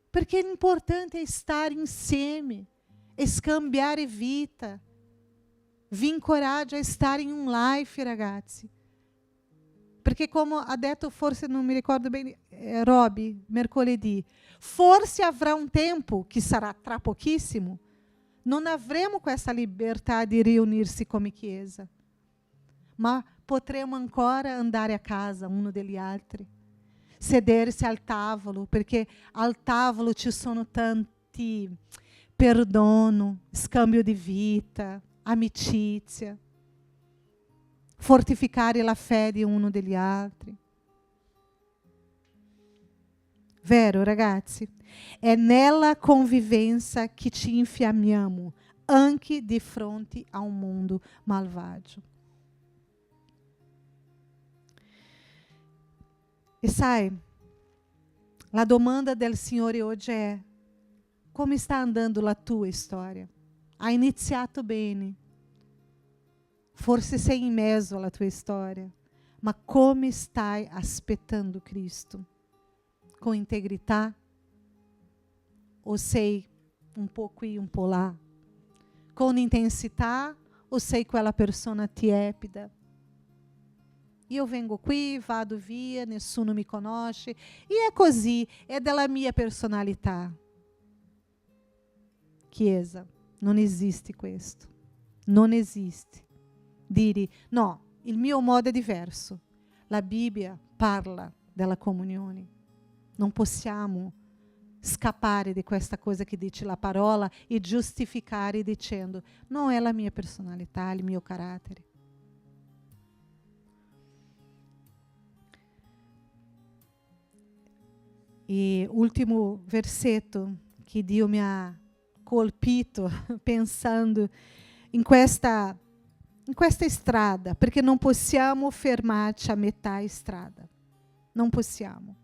perché l'importante è stare insieme, è scambiare vita. Vi incoraggio a stare in un life, ragazzi. Perché come ha detto, forse non mi ricordo bene, Roby, mercoledì, forse avrà un tempo, che sarà tra pochissimo, non avremo questa libertà di riunirsi come chiesa, ma potremo ancora andare a casa uno degli altri, sedersi al tavolo, perché al tavolo ci sono tanti perdono, scambio di vita, amicizia, fortificare la fede di uno degli altri. Vero, ragazzi? È nella convivência che ci infiammiamo, anche di fronte a un mondo malvagio. E sai, la domanda del Signore oggi è: come sta andando la tua storia? Ha iniziato bene. Forse sei in mezzo alla tua storia, ma come stai aspettando Cristo? Com integrità? Ou sei um po' qui, um po' lá? Com intensità? Ou sei quella persona tiepida? Io vengo qui, vado via, nessuno mi conosce. E è così, è della mia personalità. Chiesa, non esiste questo. Non esiste. Dire, no, il mio modo è diverso. La Bibbia parla della comunione. Non possiamo scappare di questa cosa che dice la parola e giustificare dicendo: non è la mia personalità, il mio carattere. E ultimo versetto che Dio mi ha colpito pensando in questa strada, perché non possiamo fermarci a metà strada. Non possiamo.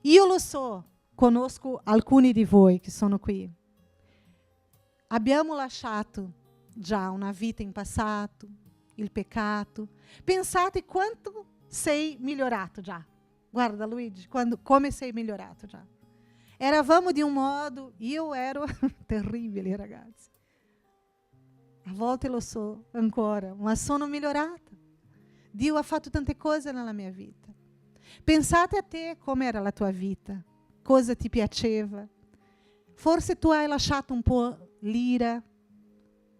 Io lo so, conosco alcuni di voi che sono qui. Abbiamo lasciato già una vita in passato, il peccato. Pensate quanto sei migliorato già. Guarda Luigi, come sei migliorato già. Eravamo di un modo, io ero terribile, ragazzi. A volte lo so ancora, ma sono migliorata. Dio ha fatto tante cose nella mia vita. Pensate a te come era la tua vita, cosa ti piaceva. Forse tu hai lasciato un po' l'ira,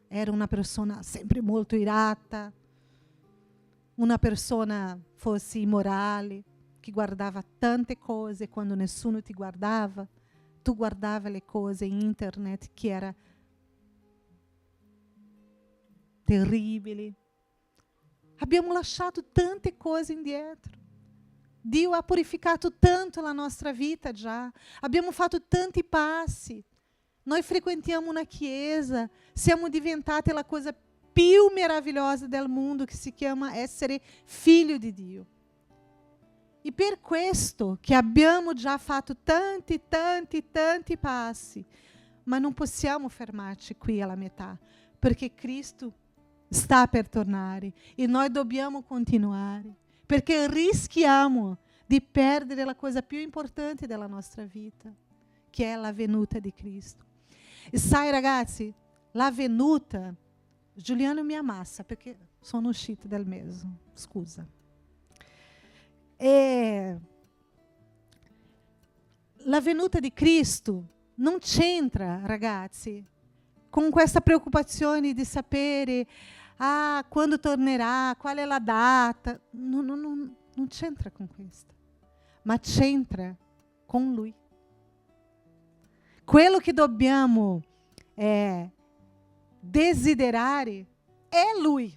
era una persona sempre molto irata, una persona forse immorale, che guardava tante cose quando nessuno ti guardava. Tu guardavi le cose in internet che era terribili. Abbiamo lasciato tante cose indietro. Dio ha purificato tanto la nostra vita già. Abbiamo fatto tanti passi. Noi frequentiamo una chiesa. Siamo diventati la cosa più meravigliosa del mondo, che si chiama essere figlio di Dio. E per questo che abbiamo già fatto tanti passi, ma non possiamo fermarci qui alla metà, perché Cristo sta per tornare e noi dobbiamo continuare, perché rischiamo di perdere la cosa più importante della nostra vita, che è la venuta di Cristo. E sai ragazzi, la venuta, Giuliano mi ammassa perché sono uscita dal mezzo, scusa. La venuta di Cristo non c'entra, ragazzi, con questa preoccupazione di sapere quando tornerà, qual è la data. Non c'entra con questo, ma c'entra con Lui. Quello che dobbiamo desiderare è Lui.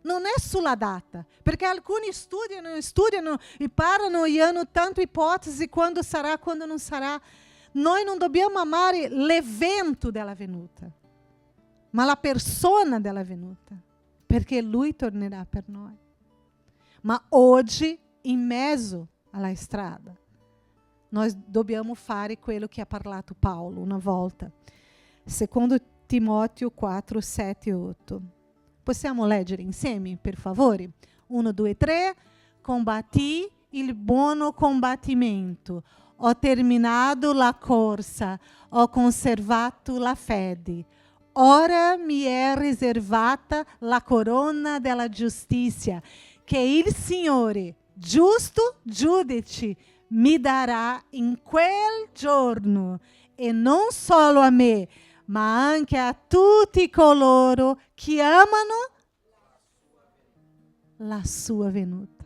Non è sulla data, perché alcuni studiano e parlano e hanno tante ipotesi quando sarà, quando non sarà. Noi non dobbiamo amare l'evento della venuta, ma la persona della venuta, perché Lui tornerà per noi. Ma oggi, in mezzo alla strada, noi dobbiamo fare quello che ha parlato Paolo una volta. Secondo Timoteo 4, 7 e 8. Possiamo leggere insieme, per favore? 1, 2, 3. Combati il buono combattimento. Ho terminato la corsa. Ho conservato la fede. Ora mi è riservata la corona della giustizia, che il Signore, giusto giudice, mi darà in quel giorno, e non solo a me, ma anche a tutti coloro che amano la sua venuta.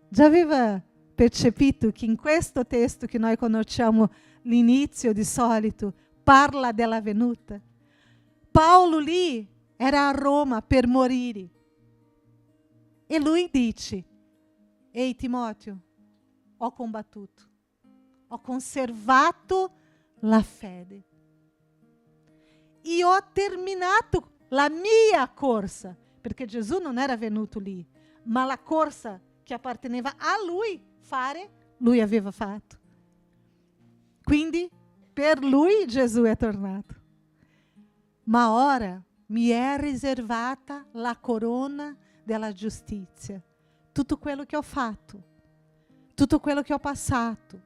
Già aveva percepito che in questo testo che noi conosciamo l'inizio di solito parla della venuta? Paolo lì era a Roma per morire. E lui dice: Ehi Timoteo, ho combattuto, ho conservato la fede e ho terminato la mia corsa, perché Gesù non era venuto lì, ma la corsa che apparteneva a lui fare, lui aveva fatto. Quindi per lui Gesù è tornato. Ma ora mi è riservata la corona della giustizia. Tutto quello che ho fatto, tutto quello che ho passato,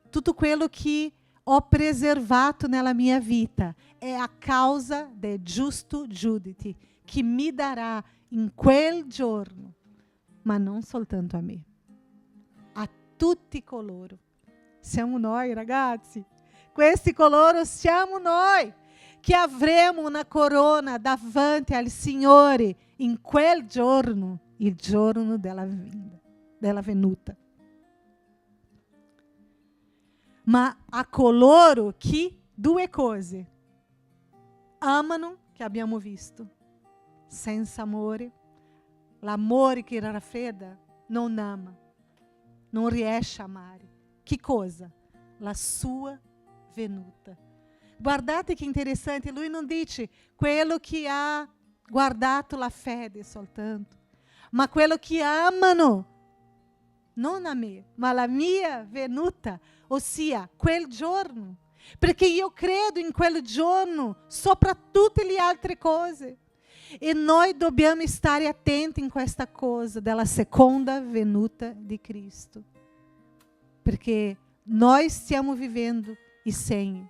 tutto quello che ho preservato nella mia vita è a causa del giusto giudice che mi darà in quel giorno, ma non soltanto a me, a tutti coloro. Siamo noi, ragazzi. Questi coloro siamo noi che avremo una corona davanti al Signore in quel giorno, il giorno della venuta. Ma a coloro che, due cose, amano, che abbiamo visto, senza amore, l'amore che raffredda non ama, non riesce a amare. Che cosa? la sua venuta. Guardate che interessante, lui non dice quello che ha guardato la fede soltanto, ma quello che amano, non a me, ma la mia venuta, ossia quel giorno, perché io credo in quel giorno sopra tutte le altre cose. E noi dobbiamo stare attenti in questa cosa della seconda venuta di Cristo, perché noi stiamo vivendo i segni.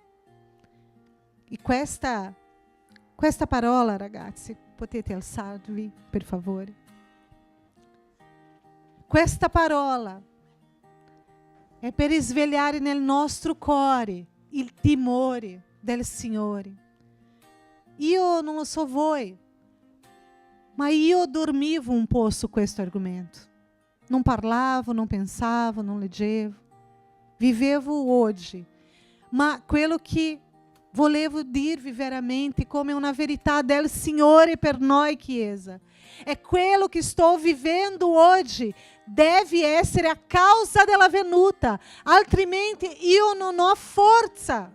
E questa parola, ragazzi, potete alzarvi, per favore? Questa parola è per svegliare nel nostro cuore il timore del Signore. Io non lo so voi, ma io dormivo un po' su questo argomento. Non parlavo, non pensavo, non leggevo. Vivevo oggi. Ma quello che volevo dirvi veramente come una verità del Signore per noi, Chiesa, è quello che sto vivendo oggi deve essere a causa della venuta, altrimenti io non ho forza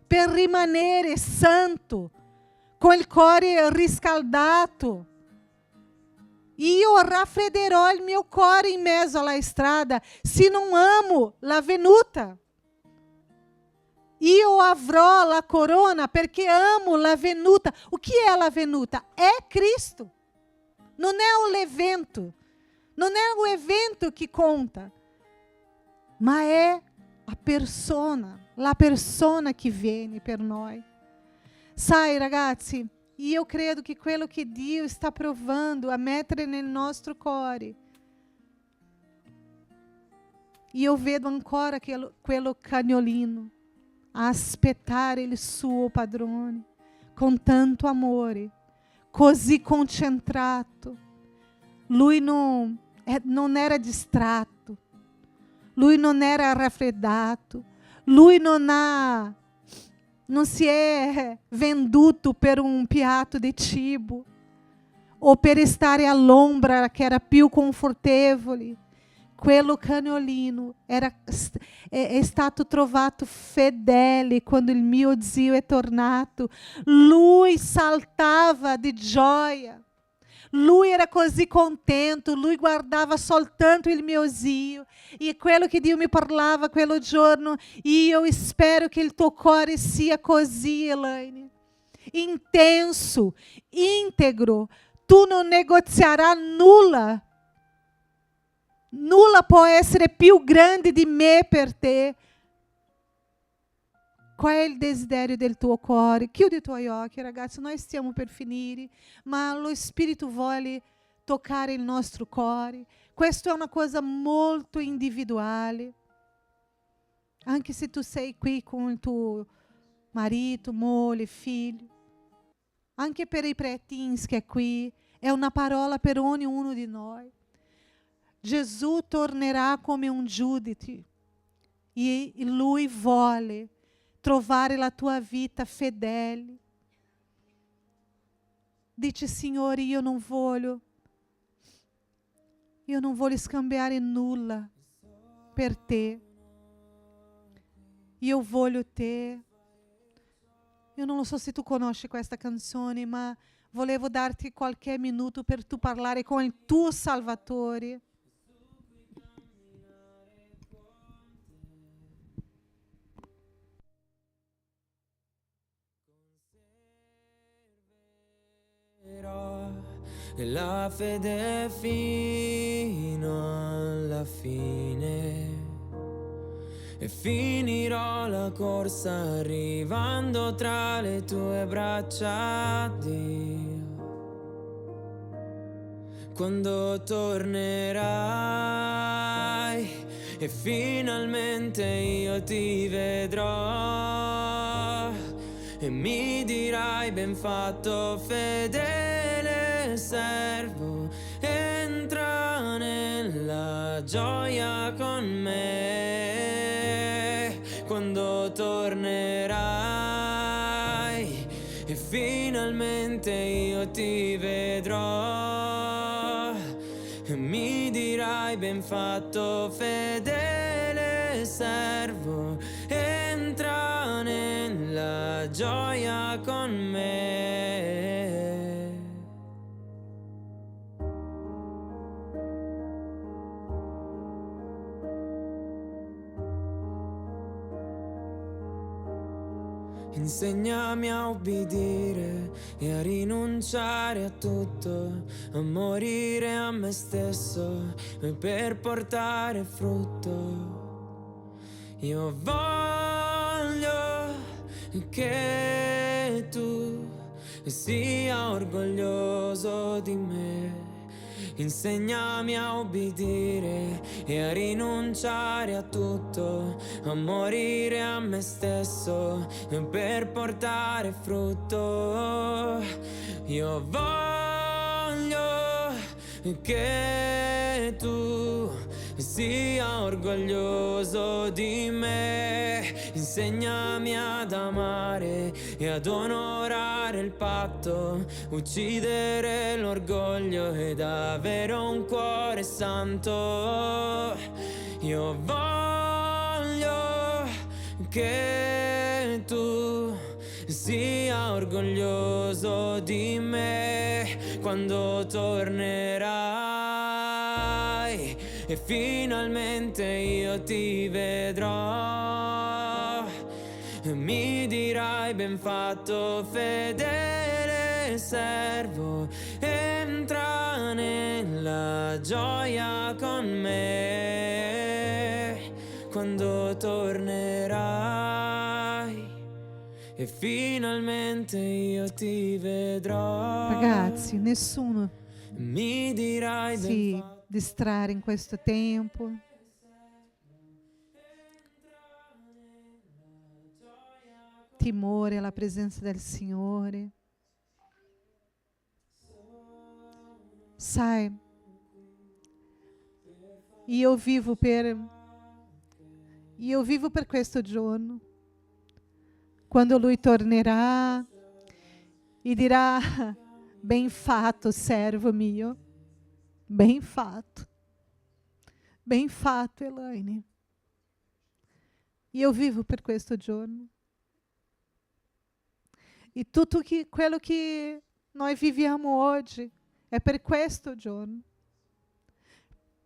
per rimanere santo, con il cuore riscaldato. Io raffredderò il mio cuore in mezzo alla strada se non amo la venuta. Io avrò la corona perché amo la venuta. O que é la venuta? É Cristo. Não é o evento. Não é o evento que conta. Mas é a persona que viene per noi. Sai, ragazzi, io credo che quello che Dio sta provando a mettere nel nostro cuore. Io vedo ancora quello cagnolino a aspettare il suo padrone con tanto amore, così concentrato. Lui non era distratto, lui non era raffreddato, lui non si è venduto per un piatto di cibo o per stare all'ombra che era più confortevole. Quello cagnolino è stato trovato fedele quando il mio zio è tornato. Lui saltava di gioia. Lui era così contento, lui guardava soltanto il mio zio. E quello che Dio mi parlava quello giorno, io spero che il tuo cuore sia così, Elaine. Intenso, íntegro. Tu non negozierai nulla. Nulla può essere più grande di me per te. Qual è il desiderio del tuo cuore? Chiudi i tuoi occhi, ragazzi, noi stiamo per finire, ma lo Spirito vuole toccare il nostro cuore. Questo è una cosa molto individuale. Anche se tu sei qui con il tuo marito, moglie, figlio. Anche per i pre-teens che è qui, è una parola per ognuno di noi. Gesù tornerà come un giudice e lui vuole trovare la tua vita fedele. Dice, Signore, io non voglio scambiare nulla per te. Io voglio te. Io non lo so se tu conosci questa canzone, ma volevo darti qualche minuto per tu parlare con il tuo Salvatore. La fede fino alla fine e finirò la corsa arrivando tra le tue braccia, Dio. Quando tornerai e finalmente io ti vedrò e mi dirai ben fatto, fedele servo, entra nella gioia con me. Quando tornerai e finalmente io ti vedrò e mi dirai ben fatto, fedele servo, entra nella gioia con me. Insegnami a obbedire e a rinunciare a tutto, a morire a me stesso per portare frutto. Io voglio che tu sia orgoglioso di me. Insegnami a obbedire e a rinunciare a tutto, a morire a me stesso per portare frutto. Io voglio che tu sia orgoglioso di me. Insegnami ad amare e ad onorare il patto, uccidere l'orgoglio ed avere un cuore santo. Io voglio che tu sia orgoglioso di me quando tornerai e finalmente io ti vedrò. Mi dirai ben fatto, fedele servo, entra nella gioia con me quando tornerai e finalmente io ti vedrò. Ragazzi, nessuno Mi dirai ben si fatto. distrarre in questo tempo. Timore alla presenza del Signore. Sai, io vivo per questo giorno, quando Lui tornerà e dirà: ben fatto, servo mio, ben fatto, Elaine. Io vivo per questo giorno. E tutto quello che noi viviamo oggi è per questo giorno.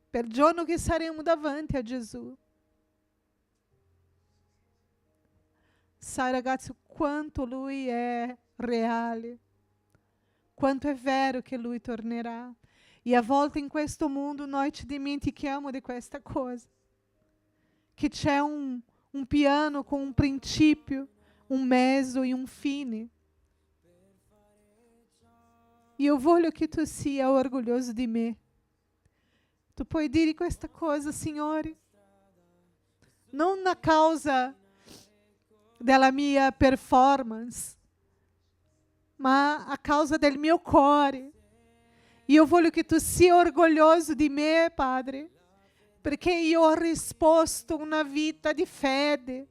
Per il giorno che saremo davanti a Gesù. Sai, ragazzi, quanto Lui è reale, quanto è vero che Lui tornerà. E a volte in questo mondo noi ci dimentichiamo di questa cosa. Che c'è un piano com um princípio, um mezzo e um fine. E eu voglio che tu sia orgoglioso di me. Tu puoi dire questa cosa, Signore? Non a causa della mia performance, ma a causa del mio cuore. E eu voglio che tu sia orgoglioso di me, Padre, perché io ho risposto una vita di fede,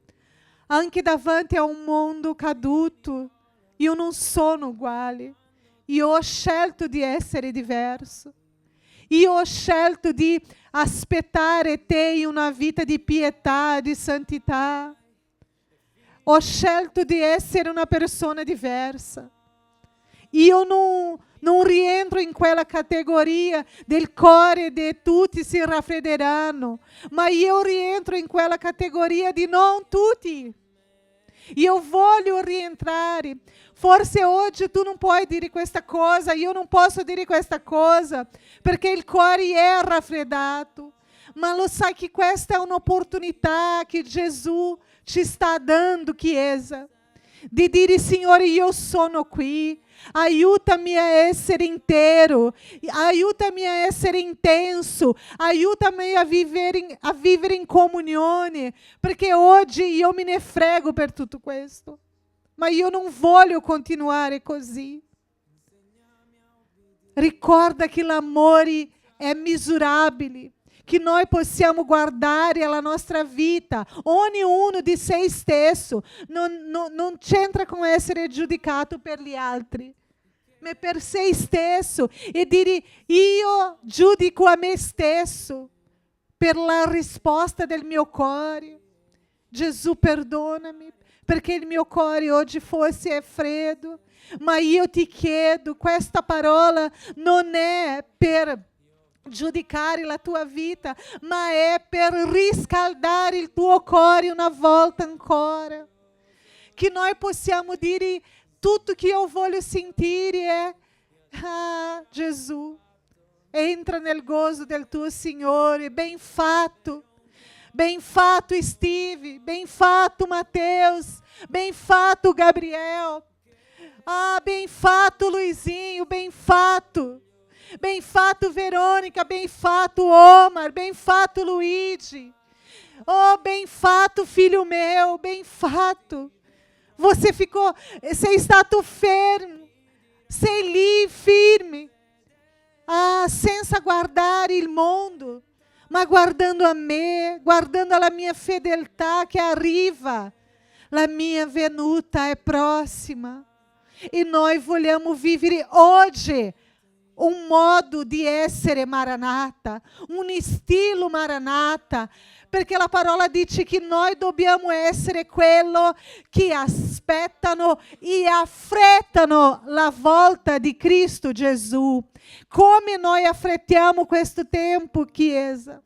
anche davanti a un mondo caduto. Io non sono uguale. Io ho scelto di essere diverso. Io ho scelto di aspettare te in una vita di pietà, di santità. Ho scelto di essere una persona diversa. Io non rientro in quella categoria del cuore di tutti si raffredderanno, ma io rientro in quella categoria di non tutti. Io voglio rientrare. Forse oggi tu non puoi dire questa cosa, io non posso dire questa cosa, perché il cuore è raffreddato. Ma lo sai che questa è un'opportunità che Gesù ci sta dando, Chiesa, di dire: Signore, io sono qui, aiutami a essere intero, aiutami a essere intenso, aiutami a vivere in comunione, perché oggi io me ne frego per tutto questo, ma io non voglio continuare così. Ricorda che l'amore è misurabile, che noi possiamo guardare alla nostra vita, ognuno di se stesso, non c'entra con essere giudicato per gli altri, ma per se stesso, e dire: io giudico a me stesso, per la risposta del mio cuore. Gesù, perdonami, perché il mio cuore oggi forse è freddo, ma io ti chiedo, questa parola non è per giudicare la tua vita, ma è per riscaldare il tuo cuore una volta ancora. Che noi possiamo dire, tutto che io voglio sentire è, ah, Gesù, entra nel gozo del tuo Signore, ben fatto Steve, ben fatto Mateus, ben fatto Gabriel, ah, ben fatto Luizinho, bem fatto Verônica, bem fatto Omar, bem fatto Luigi, oh, bem fatto filho meu, bem fatto. Você é stato fermo, sei lì firme, ah, senza guardare il mondo, ma guardando a me, guardando alla mia fedeltà che arriva. La mia venuta è prossima. E noi vogliamo vivere oggi un modo di essere Maranata, un stile Maranata, perché la parola dice che noi dobbiamo essere quello che aspettano e affrettano la volta di Cristo Gesù. Come noi affrettiamo questo tempo, Chiesa?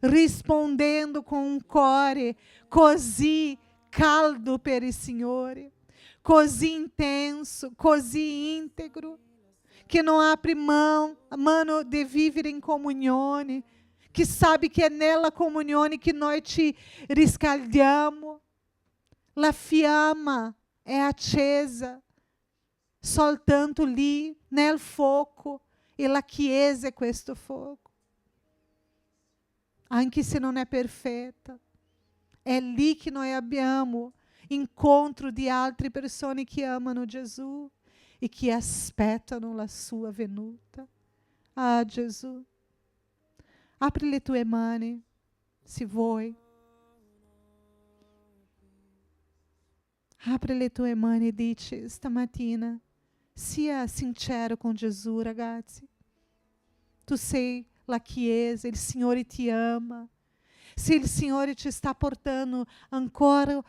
Rispondendo com um cuore così caldo per il Signore, così intenso, così íntegro, que não abre mão de vivere in comunione, que sabe que é nella comunione que nós te riscaldiamo. La fiamma è accesa, soltanto lì nel fuoco, e la Chiesa è questo fuoco. Anche se non è perfetta, è lì che noi abbiamo incontro di altre persone che amano Gesù e che aspettano la sua venuta. Ah, Gesù, apri le tue mani, se vuoi. Apri le tue mani e dici stamattina, sia sincero con Gesù, ragazzi. Tu sei la Chiesa, il Signore ti ama. Se il Signore ci sta portando ancora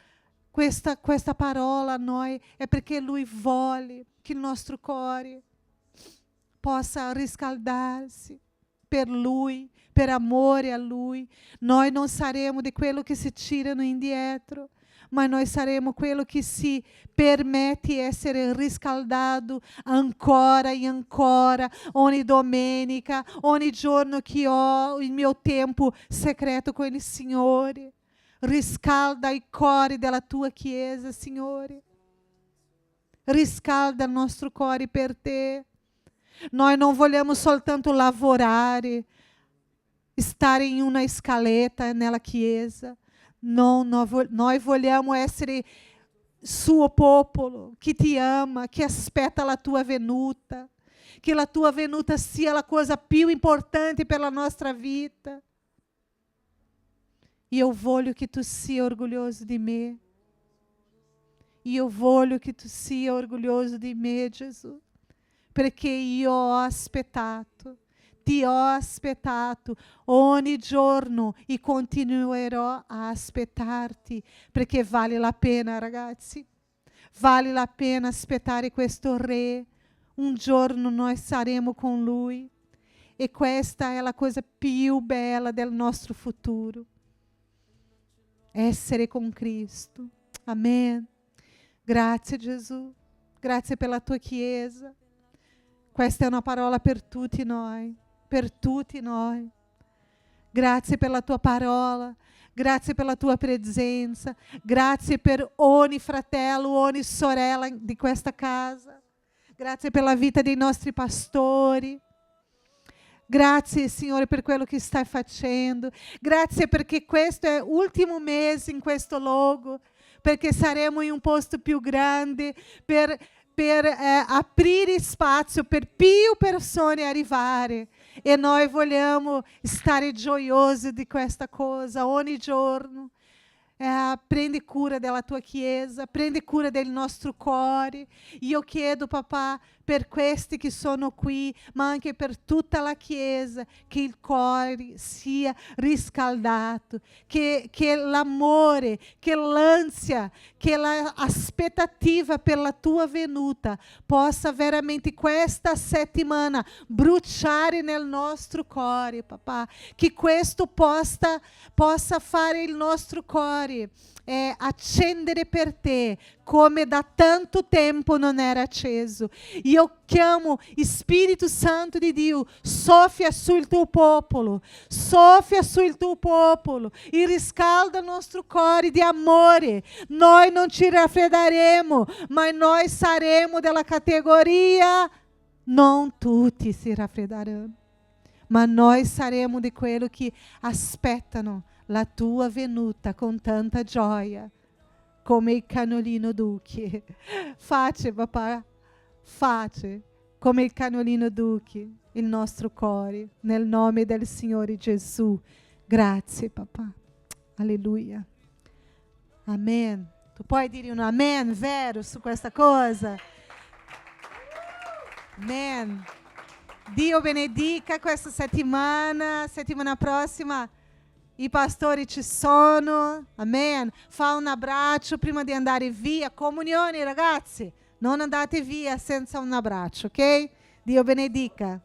questa parola a noi, è perché Lui vuole che il nostro cuore possa riscaldarsi per Lui, per amore a Lui. Noi non saremo di quello che si tirano indietro, ma noi saremo quello che si permette essere riscaldato ancora e ancora, ogni domenica, ogni giorno che ho il mio tempo segreto con il Signore. Riscalda i cuori della tua Chiesa, Signore. Riscalda il nostro cuore per te. Noi non vogliamo soltanto lavorare, stare in una scaletta nella Chiesa. No, noi vogliamo essere suo popolo, che ti ama, che aspetta la tua venuta. Che la tua venuta sia la cosa più importante per la nostra vita. E eu voglio che tu sia orgulhoso di me. Io voglio che tu sia orgulhoso di me, Gesù. Perché io ho aspettato. Ti ho aspettato ogni giorno e continuerò a aspettarti, perché vale la pena, ragazzi. Vale la pena aspettare questo Re. Un giorno noi saremo con Lui. E questa è la cosa più bella del nostro futuro. Essere con Cristo. Amen. Grazie, Gesù. Grazie per la tua Chiesa. Questa è una parola per tutti noi. Per tutti noi. Grazie per la tua parola, grazie per la tua presenza, grazie per ogni fratello, ogni sorella di questa casa, grazie per la vita dei nostri pastori, grazie Signore per quello che stai facendo, grazie perché questo è l'ultimo mese in questo luogo, perché saremo in un posto più grande per aprire spazio per più persone arrivare. E noi vogliamo stare gioiosi di questa cosa ogni giorno. prendi cura della tua chiesa, prendi cura del nostro cuore. Io chiedo, papà, per questi che sono qui, ma anche per tutta la chiesa, che il cuore sia riscaldato, che l'amore, che l'ansia, che l'aspettativa per la tua venuta possa veramente questa settimana bruciare nel nostro cuore, papà, che questo possa fare il nostro cuore accendere per te come da tanto tempo non era acceso. Io chiamo Spirito Santo di Dio, soffia sul tuo popolo e riscalda il nostro cuore di amore. Noi non ci raffredderemo, ma noi saremo della categoria, non tutti si raffredderanno, ma noi saremo di quello che aspettano la tua venuta con tanta gioia, come il cagnolino Duque. Face, papà, face, come il cagnolino Duque, il nostro cuore, nel nome del Signore Gesù. Grazie, papà. Alleluia. Amen. Tu puoi dire un amen vero su questa cosa? Amen. Dio benedica questa settimana. Settimana prossima i pastori ci sono. Amen. Fa un abbraccio prima di andare via. Comunione, ragazzi. Non andate via senza un abbraccio, ok? Dio benedica.